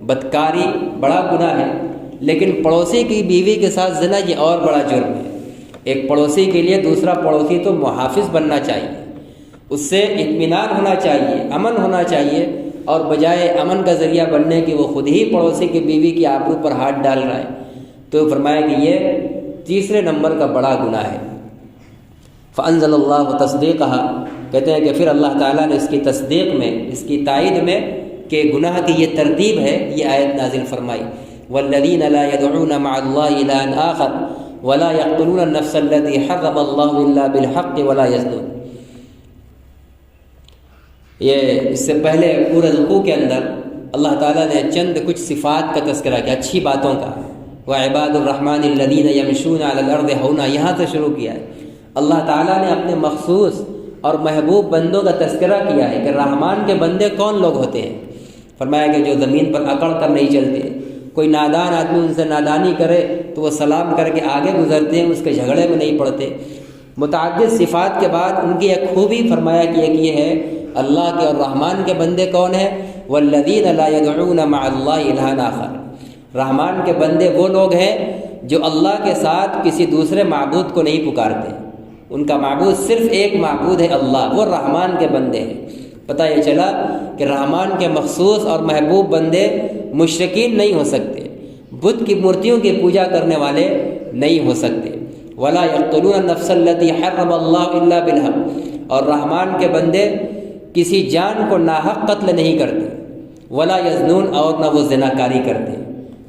بدکاری بڑا گناہ ہے، لیکن پڑوسی کی بیوی کے ساتھ زنا یہ اور بڑا جرم ہے۔ ایک پڑوسی کے لیے دوسرا پڑوسی تو محافظ بننا چاہیے، اس سے اطمینان ہونا چاہیے، امن ہونا چاہیے، اور بجائے امن کا ذریعہ بننے کی وہ خود ہی پڑوسی کی بیوی کی آبرو پر ہاتھ ڈال رہا ہے۔ تو فرمایا کہ یہ تیسرے نمبر کا بڑا گناہ ہے۔ فانزل اللہ تصدیقہا، کہتے ہیں کہ پھر اللہ تعالیٰ نے اس کی تصدیق میں، اس کی تائید میں کہ گناہ کی یہ ترتیب ہے، یہ آیت نازل فرمائی، والذین لا يدعون مع اللہ الہا آخر ولا يقتلون النفس التي حرم اللہ الا بالحق ولا يزنون۔ یہ اس سے پہلے پورے رکوع کے اندر اللہ تعالیٰ نے چند کچھ صفات کا تذکرہ کیا، اچھی باتوں کا، وعباد الرحمن الذین یمشون علی الارض ہونا، یہاں سے شروع کیا ہے۔ اللہ تعالیٰ نے اپنے مخصوص اور محبوب بندوں کا تذکرہ کیا ہے کہ رحمان کے بندے کون لوگ ہوتے ہیں۔ فرمایا کہ جو زمین پر اکڑ کر نہیں چلتے، کوئی نادان آدمی ان سے نادانی کرے تو وہ سلام کر کے آگے گزرتے ہیں، اس کے جھگڑے میں نہیں پڑتے۔ متعدد صفات کے بعد ان کی ایک خوبی فرمایا کہ ایک یہ ہے، اللہ کے اور رحمان کے بندے کون ہیں؟ والذین لا يدعون مع اللہ الہا آخر، رحمان کے بندے وہ لوگ ہیں جو اللہ کے ساتھ کسی دوسرے معبود کو نہیں پکارتے، ان کا معبود صرف ایک معبود ہے اللہ، وہ رحمان کے بندے ہیں۔ پتہ یہ چلا کہ رحمان کے مخصوص اور محبوب بندے مشرکین نہیں ہو سکتے، بت کی مورتیوں کی پوجا کرنے والے نہیں ہو سکتے۔ ولا یقتلون النفس التي حرم اللہ الا بالحق، اور رحمان کے بندے کسی جان کو ناحق قتل نہیں کرتے۔ ولا یزنون، اور نہ وہ زنا کاری کرتے۔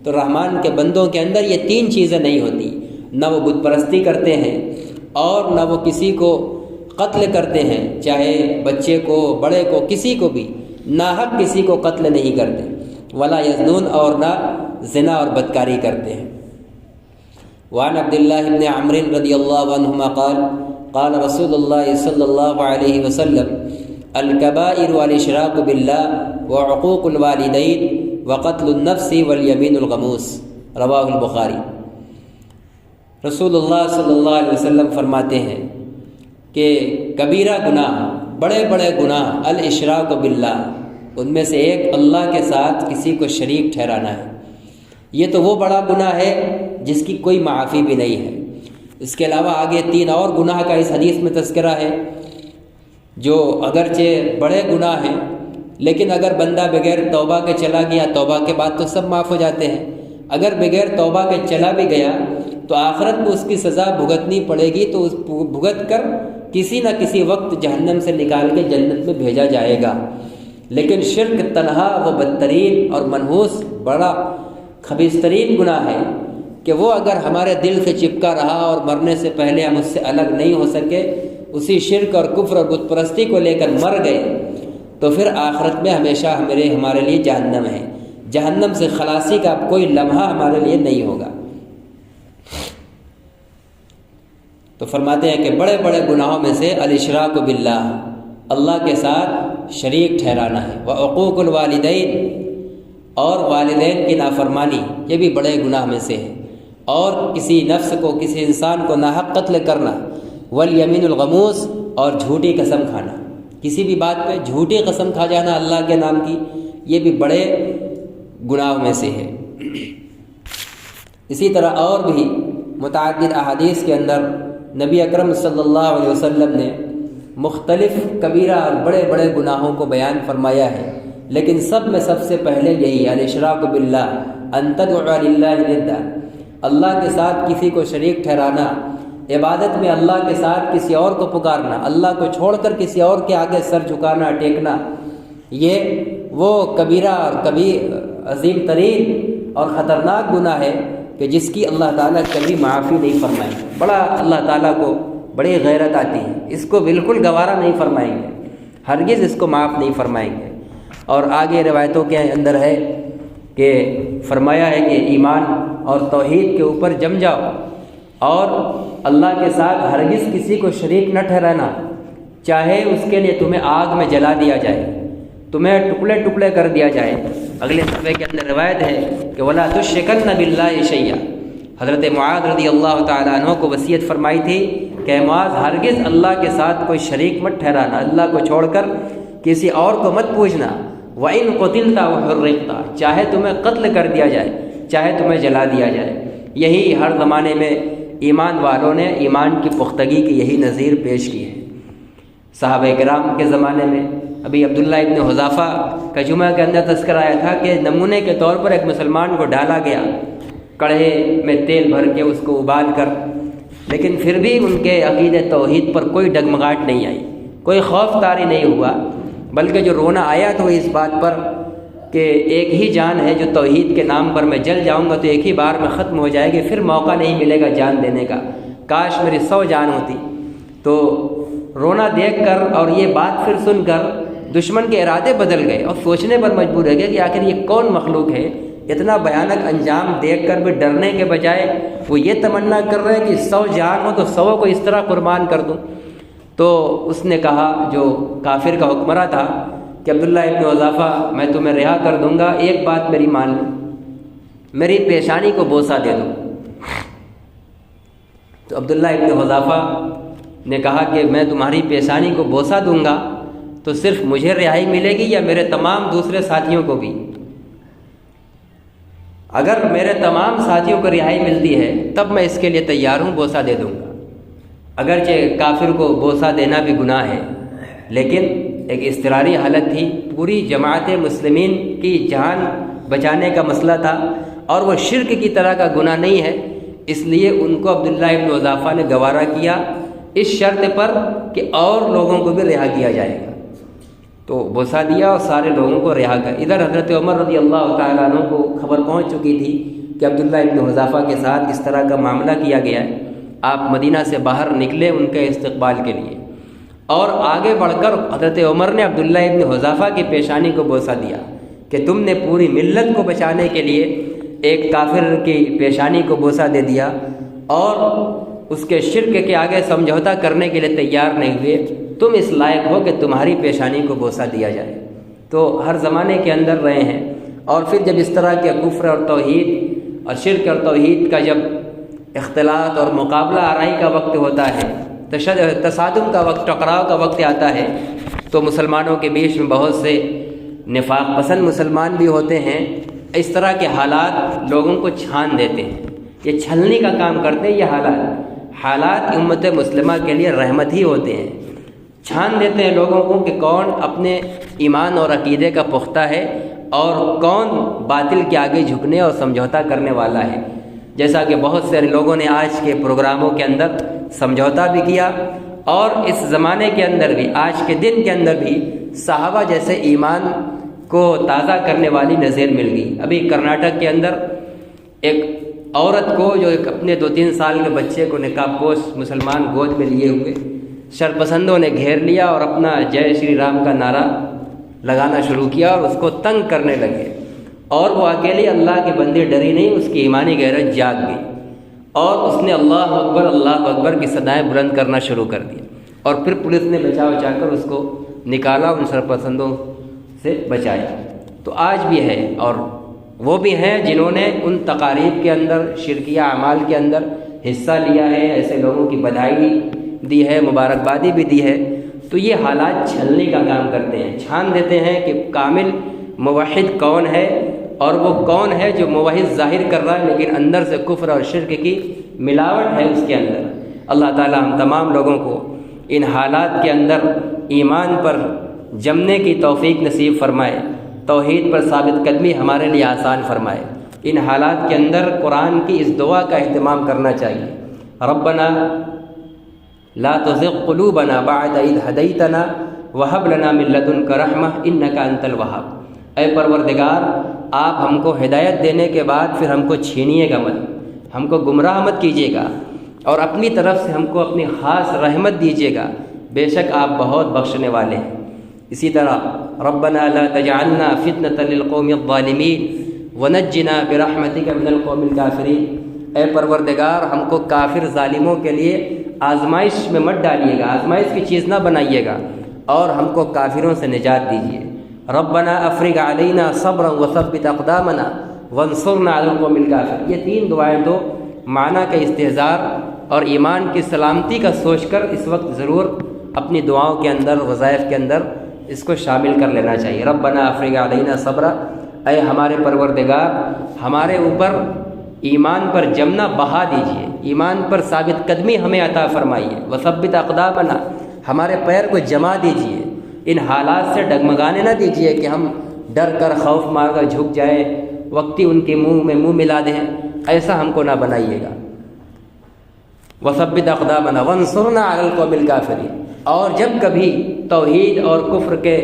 تو رحمان کے بندوں کے اندر یہ تین چیزیں نہیں ہوتی، نہ وہ بت پرستی کرتے ہیں اور نہ وہ کسی کو قتل کرتے ہیں، چاہے بچے کو، بڑے کو، کسی کو بھی ناحق کسی کو قتل نہیں کرتے۔ ولا یزنون، اور نہ زنا اور بدکاری کرتے ہیں۔ وعن عبداللہ بن عمرو رضی اللہ عنہما قال قال رسول اللہ صلی اللہ علیہ وسلم الکبائر والاشراک باللہ وعقوق الوالدین وقتل النفس والیمین الغموس، رواہ البخاری۔ رسول اللہ صلی اللہ علیہ وسلم فرماتے ہیں کہ کبیرہ گناہ، بڑے بڑے گناہ، الاشراک باللہ، ان میں سے ایک اللہ کے ساتھ کسی کو شریک ٹھہرانا ہے۔ یہ تو وہ بڑا گناہ ہے جس کی کوئی معافی بھی نہیں ہے۔ اس کے علاوہ آگے تین اور گناہ کا اس حدیث میں تذکرہ ہے جو اگرچہ بڑے گناہ ہیں، لیکن اگر بندہ بغیر توبہ کے چلا گیا، توبہ کے بعد تو سب معاف ہو جاتے ہیں، اگر بغیر توبہ کے چلا بھی گیا تو آخرت میں اس کی سزا بھگتنی پڑے گی، تو اس بھگت کر کسی نہ کسی وقت جہنم سے نکال کے جنت میں بھیجا جائے گا۔ لیکن شرک تنہا وہ بدترین اور منحوس بڑا خبیث ترین گناہ ہے کہ وہ اگر ہمارے دل سے چپکا رہا اور مرنے سے پہلے ہم اس سے الگ نہیں ہو سکے، اسی شرک اور کفر اور بت پرستی کو لے کر مر گئے، تو پھر آخرت میں ہمیشہ ہمارے لیے جہنم ہے۔ جہنم سے خلاصی کا کوئی لمحہ ہمارے لیے نہیں ہوگا۔ تو فرماتے ہیں کہ بڑے بڑے گناہوں میں سے الاشراک باللہ، اللہ کے ساتھ شریک ٹھہرانا ہے، وعقوق الوالدین، اور والدین کی نافرمانی، یہ بھی بڑے گناہ میں سے ہے، اور کسی نفس کو، کسی انسان کو ناحق قتل کرنا، والیمین الغموس، اور جھوٹی قسم کھانا، کسی بھی بات پہ جھوٹی قسم کھا جانا اللہ کے نام کی، یہ بھی بڑے گناہوں میں سے ہے۔ اسی طرح اور بھی متعدد احادیث کے اندر نبی اکرم صلی اللہ علیہ وسلم نے مختلف کبیرہ اور بڑے بڑے گناہوں کو بیان فرمایا ہے، لیکن سب میں سب سے پہلے یہی الاشراک باللہ، ان تدعو للہ ندا، اللہ کے ساتھ کسی کو شریک ٹھہرانا، عبادت میں اللہ کے ساتھ کسی اور کو پکارنا، اللہ کو چھوڑ کر کسی اور کے آگے سر جھکانا، ٹیکنا، یہ وہ کبیرہ اور عظیم ترین اور خطرناک گناہ ہے کہ جس کی اللہ تعالیٰ کبھی معافی نہیں فرمائیں گے۔ بڑا اللہ تعالیٰ کو بڑی غیرت آتی ہے، اس کو بالکل گوارا نہیں فرمائیں گے، ہرگز اس کو معاف نہیں فرمائیں گے۔ اور آگے روایتوں کے اندر ہے کہ فرمایا ہے کہ ایمان اور توحید کے اوپر جم جاؤ اور اللہ کے ساتھ ہرگز کسی کو شریک نہ ٹھہرانا، چاہے اس کے لیے تمہیں آگ میں جلا دیا جائے، تمہیں ٹکڑے ٹکڑے کر دیا جائے۔ اگلے صفحے کے اندر روایت ہے کہ وَلَا تُشْرِكَنَّ بِاللَّهِ شَيْئًا، حضرت معاذ رضی اللہ تعالیٰ عنہ کو وصیت فرمائی تھی کہ معاذ ہرگز اللہ کے ساتھ کوئی شریک مت ٹھہرانا، اللہ کو چھوڑ کر کسی اور کو مت پوچھنا۔ وَإِن قُتِلْتَ وَحُرِّقْتَ، چاہے تمہیں قتل کر دیا جائے، چاہے تمہیں جلا دیا جائے۔ یہی ہر زمانے میں ایمان والوں نے ایمان کی پختگی کی یہی نظیر پیش کی ہے۔ صحابہ کرام کے زمانے میں ابھی عبداللہ ابن حذافہ کا جمعہ کے اندر تذکر آیا تھا کہ نمونے کے طور پر ایک مسلمان کو ڈالا گیا کڑھے میں تیل بھر کے، اس کو ابال کر، لیکن پھر بھی ان کے عقیدے توحید پر کوئی ڈگمگاہٹ نہیں آئی، کوئی خوف طاری نہیں ہوا، بلکہ جو رونا آیا تو اس بات پر کہ ایک ہی جان ہے جو توحید کے نام پر میں جل جاؤں گا تو ایک ہی بار میں ختم ہو جائے گی، پھر موقع نہیں ملے گا جان دینے کا، کاش میری 100 جان ہوتی۔ تو رونا دیکھ کر اور یہ بات پھر سن کر دشمن کے ارادے بدل گئے اور سوچنے پر مجبور ہو گئے کہ آخر یہ کون مخلوق ہے، اتنا بھیانک انجام دیکھ کر بھی ڈرنے کے بجائے وہ یہ تمنا کر رہے ہیں کہ 100 جان ہو تو 100 کو اس طرح قربان کر دوں۔ تو اس نے کہا، جو کافر کا حکمراں تھا، کہ عبداللہ ابن حذافہ میں تمہیں رہا کر دوں گا، ایک بات میری مان لو، میری پیشانی کو بوسہ دے دو۔ تو عبداللہ ابن حذافہ نے کہا کہ میں تمہاری پیشانی کو بوسہ دوں گا تو صرف مجھے رہائی ملے گی یا میرے تمام دوسرے ساتھیوں کو بھی؟ اگر میرے تمام ساتھیوں کو رہائی ملتی ہے تب میں اس کے لیے تیار ہوں، بوسہ دے دوں گا۔ اگرچہ کافر کو بوسہ دینا بھی گناہ ہے، لیکن ایک اضطراری حالت تھی، پوری جماعت مسلمین کی جان بچانے کا مسئلہ تھا اور وہ شرک کی طرح کا گناہ نہیں ہے، اس لیے ان کو عبداللہ ابن حذافہ نے گوارا کیا اس شرط پر کہ اور لوگوں کو بھی رہا کیا جائے گا۔ تو بوسہ دیا اور سارے لوگوں کو رہا کر۔ ادھر حضرت عمر رضی اللہ تعالیٰ عنہ کو خبر پہنچ چکی تھی کہ عبداللہ ابن حذافہ کے ساتھ اس طرح کا معاملہ کیا گیا ہے۔ آپ مدینہ سے باہر نکلے ان کے استقبال کے لیے، اور آگے بڑھ کر حضرت عمر نے عبداللہ ابن حذافہ کی پیشانی کو بوسہ دیا کہ تم نے پوری ملت کو بچانے کے لیے ایک کافر کی پیشانی کو بوسہ دے دیا اور اس کے شرک کے آگے سمجھوتا کرنے کے لیے تیار نہیں ہوئے، تم اس لائق ہو کہ تمہاری پیشانی کو بوسہ دیا جائے۔ تو ہر زمانے کے اندر رہے ہیں، اور پھر جب اس طرح کے کفر اور توحید اور شرک اور توحید کا جب اختلاط اور مقابلہ آرائی کا وقت ہوتا ہے، تصادم کا وقت، ٹکراؤ کا وقت آتا ہے، تو مسلمانوں کے بیچ میں بہت سے نفاق پسند مسلمان بھی ہوتے ہیں۔ اس طرح کے حالات لوگوں کو چھان دیتے ہیں، یہ چھلنے کا کام کرتے ہیں۔ یہ حالات امت مسلمہ کے لیے رحمت ہی ہوتے ہیں، چھان دیتے ہیں لوگوں کو کہ کون اپنے ایمان اور عقیدے کا پختہ ہے اور کون باطل کے آگے جھکنے اور سمجھوتا کرنے والا ہے۔ جیسا کہ بہت سے لوگوں نے آج کے پروگراموں کے اندر سمجھوتا بھی کیا، اور اس زمانے کے اندر بھی، آج کے دن کے اندر بھی صحابہ جیسے ایمان کو تازہ کرنے والی نظیر مل گئی۔ ابھی کرناٹک کے اندر ایک عورت کو، جو ایک اپنے 2-3 سال کے بچے کو نقاب پوش مسلمان گود میں لیے ہوئے، شرپسندوں نے گھیر لیا اور اپنا جے شری رام کا نعرہ لگانا شروع کیا اور اس کو تنگ کرنے لگے، اور وہ اکیلی اللہ کی بندی ڈری نہیں، اس کی ایمانی غیرت جاگ گئی اور اس نے اللہ اکبر کی صدائیں بلند کرنا شروع کر دی، اور پھر پولیس نے بچا کر اس کو نکالا، ان شرپسندوں سے بچایا۔ تو آج بھی ہے، اور وہ بھی ہیں جنہوں نے ان تقاریب کے اندر، شرکیہ اعمال کے اندر حصہ لیا ہے، ایسے لوگوں کی بدھائی دی ہے، مبارکبادی بھی دی ہے۔ تو یہ حالات چھلنے کا کام کرتے ہیں، چھان دیتے ہیں کہ کامل موحد کون ہے، اور وہ کون ہے جو موحد ظاہر کر رہا ہے لیکن اندر سے کفر اور شرک کی ملاوٹ ہے اس کے اندر۔ اللہ تعالی ہم تمام لوگوں کو ان حالات کے اندر ایمان پر جمنے کی توفیق نصیب فرمائے، توحید پر ثابت قدمی ہمارے لیے آسان فرمائے۔ ان حالات کے اندر قرآن کی اس دعا کا اہتمام کرنا چاہیے، ربنا لا تزغ قلوبنا بعد اذ ہدیتنا وہب لنا من لدنک رحمہ انک انت الوہاب۔ اے پروردگار، آپ ہم کو ہدایت دینے کے بعد پھر ہم کو چھینیے گا مت، ہم کو گمراہ مت کیجیے گا، اور اپنی طرف سے ہم کو اپنی خاص رحمت دیجیے گا، بے شک آپ بہت بخشنے والے ہیں۔ اسی طرح ربنا لا تجعلنا فتنة للقوم الظالمین ونجنا برحمتک من القوم الکافرین، اے پروردگار ہم کو کافر ظالموں کے لیے آزمائش میں مت ڈالیے گا، آزمائش کی چیز نہ بنائیے گا، اور ہم کو کافروں سے نجات دیجیے۔ ربنا افرغ علینا صبرا وثبت اقدامنا وانصرنا علی القوم الکافرین، یہ تین دعائیں تو معنی کا استحضار اور ایمان کی سلامتی کا سوچ کر اس وقت ضرور اپنی دعاؤں کے اندر، وظائف کے اندر اس کو شامل کر لینا چاہیے۔ ربنا افرغ علینا صبرا، اے ہمارے پروردگار ہمارے اوپر ایمان پر جمنا بہا دیجیے، ایمان پر ثابت قدمی ہمیں عطا فرمائیے۔ وثبت اقدامنا، ہمارے پیر کو جما دیجیے، ان حالات سے ڈگمگانے نہ دیجیے کہ ہم ڈر کر خوف مار کر جھک جائیں، وقتی ان کے منہ میں منہ ملا دیں، ایسا ہم کو نہ بنائیے گا۔ وثبت اقدامنا وانصرنا علی القوم الکافرین، اور جب کبھی توحید اور کفر کے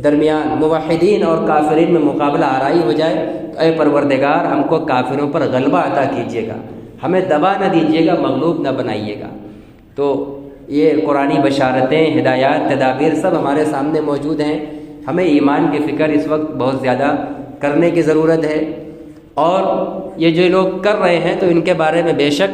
درمیان موحدین اور کافرین میں مقابلہ آرائی ہو جائے تو اے پروردگار ہم کو کافروں پر غلبہ عطا کیجیے گا، ہمیں دبا نہ دیجیے گا، مغلوب نہ بنائیے گا۔ تو یہ قرآنی بشارتیں، ہدایات، تدابیر سب ہمارے سامنے موجود ہیں۔ ہمیں ایمان کی فکر اس وقت بہت زیادہ کرنے کی ضرورت ہے، اور یہ جو لوگ کر رہے ہیں تو ان کے بارے میں بے شک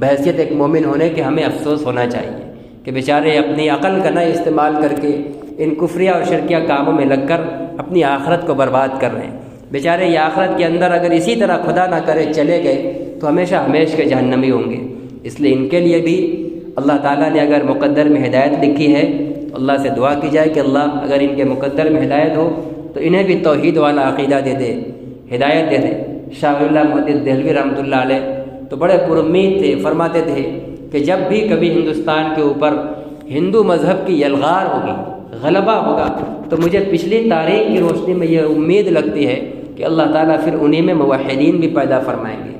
بحیثیت ایک مومن ہونے کے ہمیں افسوس ہونا چاہیے کہ بیچارے اپنی عقل کا نہ استعمال کر کے ان کفریہ اور شرکیہ کاموں میں لگ کر اپنی آخرت کو برباد کر رہے ہیں۔ بیچارے یہ آخرت کے اندر اگر اسی طرح خدا نہ کرے چلے گئے تو ہمیشہ ہمیش کے جہنمی ہوں گے۔ اس لیے ان کے لیے بھی اللہ تعالیٰ نے اگر مقدر میں ہدایت لکھی ہے تو اللہ سے دعا کی جائے کہ اللہ اگر ان کے مقدر میں ہدایت ہو تو انہیں بھی توحید والا عقیدہ دے دے، ہدایت دے دے۔ شاہ اللہ محدث دہلوی رحمۃ اللہ علیہ تو بڑے پر امید تھے، فرماتے تھے کہ جب بھی کبھی ہندوستان کے اوپر ہندو مذہب کی یلغار ہوگی، غلبہ ہوگا، تو مجھے پچھلی تاریخ کی روشنی میں یہ امید لگتی ہے کہ اللہ تعالیٰ پھر انہی میں موحدین بھی پیدا فرمائیں گے۔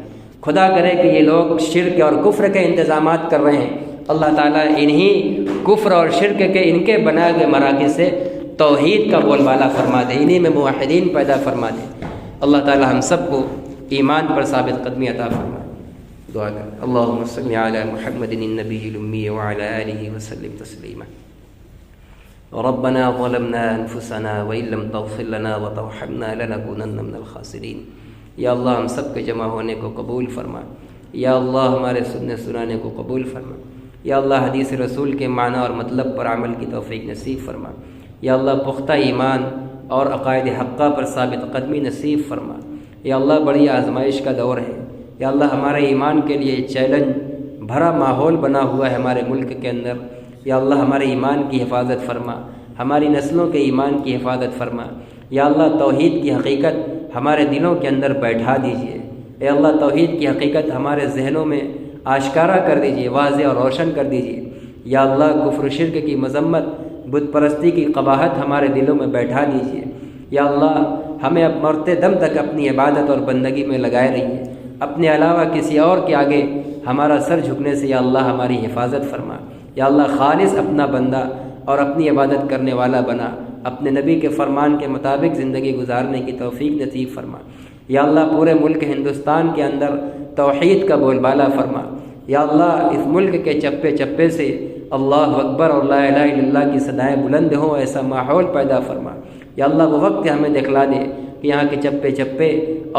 خدا کرے کہ یہ لوگ شرک اور کفر کے انتظامات کر رہے ہیں، اللہ تعالیٰ انہی کفر اور شرک کے ان کے بنائے ہوئے مراکز سے توحید کا بول بالا فرما دے، انہی میں موحدین پیدا فرما دے۔ اللہ تعالیٰ ہم سب کو ایمان پر ثابت قدمی عطا فرمائے۔ دعا کر اللہم صلی علی محمد النبی الامی وعلی آلہ وسلم تسلیما۔ ربنا ظلمنا انفسنا وان لم تغفر لنا وترحمنا لنکونن من الخاسرین۔ یا اللہ ہم سب کے جمع ہونے کو قبول فرما، یا اللہ ہمارے سننے سنانے کو قبول فرما، یا اللہ حدیث رسول کے معنی اور مطلب پر عمل کی توفیق نصیب فرما، یا اللہ پختہ ایمان اور عقائد حقہ پر ثابت قدمی نصیب فرما۔ یا اللہ بڑی آزمائش کا دور ہے، یا اللہ ہمارے ایمان کے لیے چیلنج بھرا ماحول بنا ہوا ہے ہمارے ملک کے اندر، یا اللہ ہمارے ایمان کی حفاظت فرما، ہماری نسلوں کے ایمان کی حفاظت فرما۔ یا اللہ توحید کی حقیقت ہمارے دلوں کے اندر بیٹھا دیجیے، اے اللہ توحید کی حقیقت ہمارے ذہنوں میں آشکارا کر دیجیے، واضح اور روشن کر دیجیے۔ یا اللہ کفر و شرک کی مذمت، بت پرستی کی قباحت ہمارے دلوں میں بیٹھا دیجیے۔ یا اللہ ہمیں اب مرتے دم تک اپنی عبادت اور بندگی میں لگائے رہیے، اپنے علاوہ کسی اور کے آگے ہمارا سر جھکنے سے یا اللہ ہماری حفاظت فرما۔ یا اللہ خالص اپنا بندہ اور اپنی عبادت کرنے والا بنا، اپنے نبی کے فرمان کے مطابق زندگی گزارنے کی توفیق نصیب فرما۔ یا اللہ پورے ملک ہندوستان کے اندر توحید کا بول بالا فرما۔ یا اللہ اس ملک کے چپے چپے سے اللہ اکبر اور لا الہ الا اللہ کی صدائیں بلند ہوں، ایسا ماحول پیدا فرما۔ یا اللہ وہ وقت ہمیں دکھلا دے کہ یہاں کے چپے چپے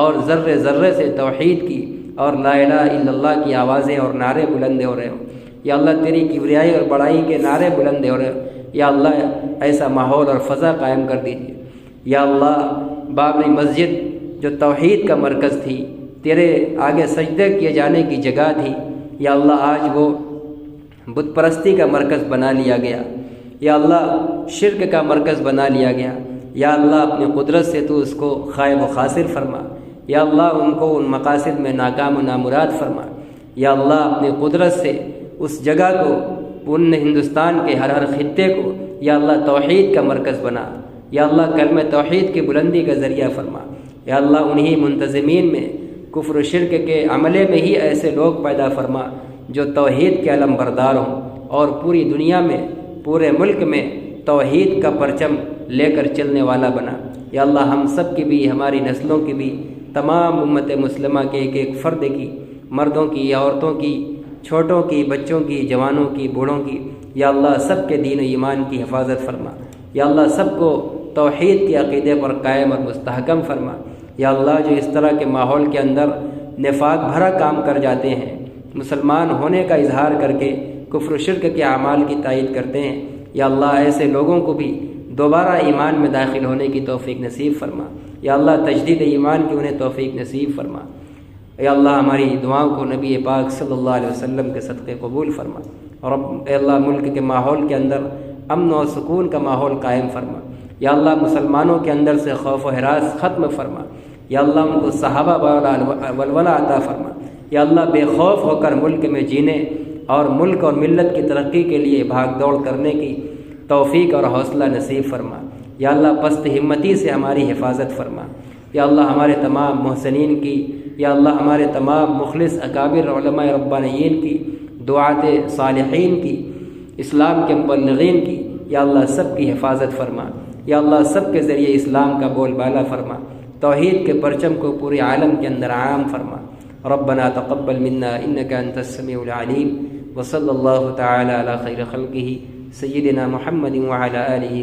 اور ذرے ذرے سے توحید کی اور لا الہ الا اللہ کی آوازیں اور نعرے بلند ہو رہے ہوں۔ یا اللہ تیری کبریائی اور بڑائی کے نعرے بلند ہو رہے ہوں۔ یا اللہ ایسا ماحول اور فضا قائم کر دیجیے۔ یا اللہ بابری مسجد جو توحید کا مرکز تھی، تیرے آگے سجدے کیے جانے کی جگہ تھی، یا اللہ آج وہ بت پرستی کا مرکز بنا لیا گیا، یا اللہ شرک کا مرکز بنا لیا گیا۔ یا اللہ اپنی قدرت سے تو اس کو خائب و خاسر فرما، یا اللہ ان کو ان مقاصد میں ناکام و نامراد فرما۔ یا اللہ اپنی قدرت سے اس جگہ کو، ان ہندوستان کے ہر خطے کو یا اللہ توحید کا مرکز بنا، یا اللہ کلمہ توحید کی بلندی کا ذریعہ فرما۔ یا اللہ انہی منتظمین میں کفر و شرک کے عملے میں ہی ایسے لوگ پیدا فرما جو توحید کے علم بردار ہوں، اور پوری دنیا میں، پورے ملک میں توحید کا پرچم لے کر چلنے والا بنا۔ یا اللہ ہم سب کی بھی، ہماری نسلوں کی بھی، تمام امت مسلمہ کے ایک ایک فرد کی مردوں کی یا عورتوں کی، چھوٹوں کی، بچوں کی، جوانوں کی، بوڑھوں کی، یا اللہ سب کے دین و ایمان کی حفاظت فرما، یا اللہ سب کو توحید کے عقیدے پر قائم اور مستحکم فرما، یا اللہ جو اس طرح کے ماحول کے اندر نفاق بھرا کام کر جاتے ہیں، مسلمان ہونے کا اظہار کر کے کفر و شرک کے اعمال کی تائید کرتے ہیں، یا اللہ ایسے لوگوں کو بھی دوبارہ ایمان میں داخل ہونے کی توفیق نصیب فرما، یا اللہ تجدید ایمان کی انہیں توفیق نصیب فرما، یا اللہ ہماری دعاؤں کو نبی پاک صلی اللہ علیہ وسلم کے صدقے قبول فرما، اور اے اللہ ملک کے ماحول کے اندر امن و سکون کا ماحول قائم فرما، یا اللہ مسلمانوں کے اندر سے خوف و ہراس ختم فرما، یا اللہ ان کو صحابہ والا ولولہ عطا فرما، یا اللہ بے خوف ہو کر ملک میں جینے اور ملک اور ملت کی ترقی کے لیے بھاگ دوڑ کرنے کی توفیق اور حوصلہ نصیب فرما، یا اللہ پست ہمتی سے ہماری حفاظت فرما، یا اللہ ہمارے تمام محسنین کی، یا اللہ ہمارے تمام مخلص اکابر علماء ربانیین کی، دعات صالحین کی، اسلام کے مبلغین کی، یا اللہ سب کی حفاظت فرما، یا اللہ سب کے ذریعے اسلام کا بول بالا فرما، توحید کے پرچم کو پورے عالم کے اندر عام فرما۔ ربنا تقبل منا انك انت السميع العليم، وصلى الله تعالى على خير خلقه سيدنا محمد وعلى آله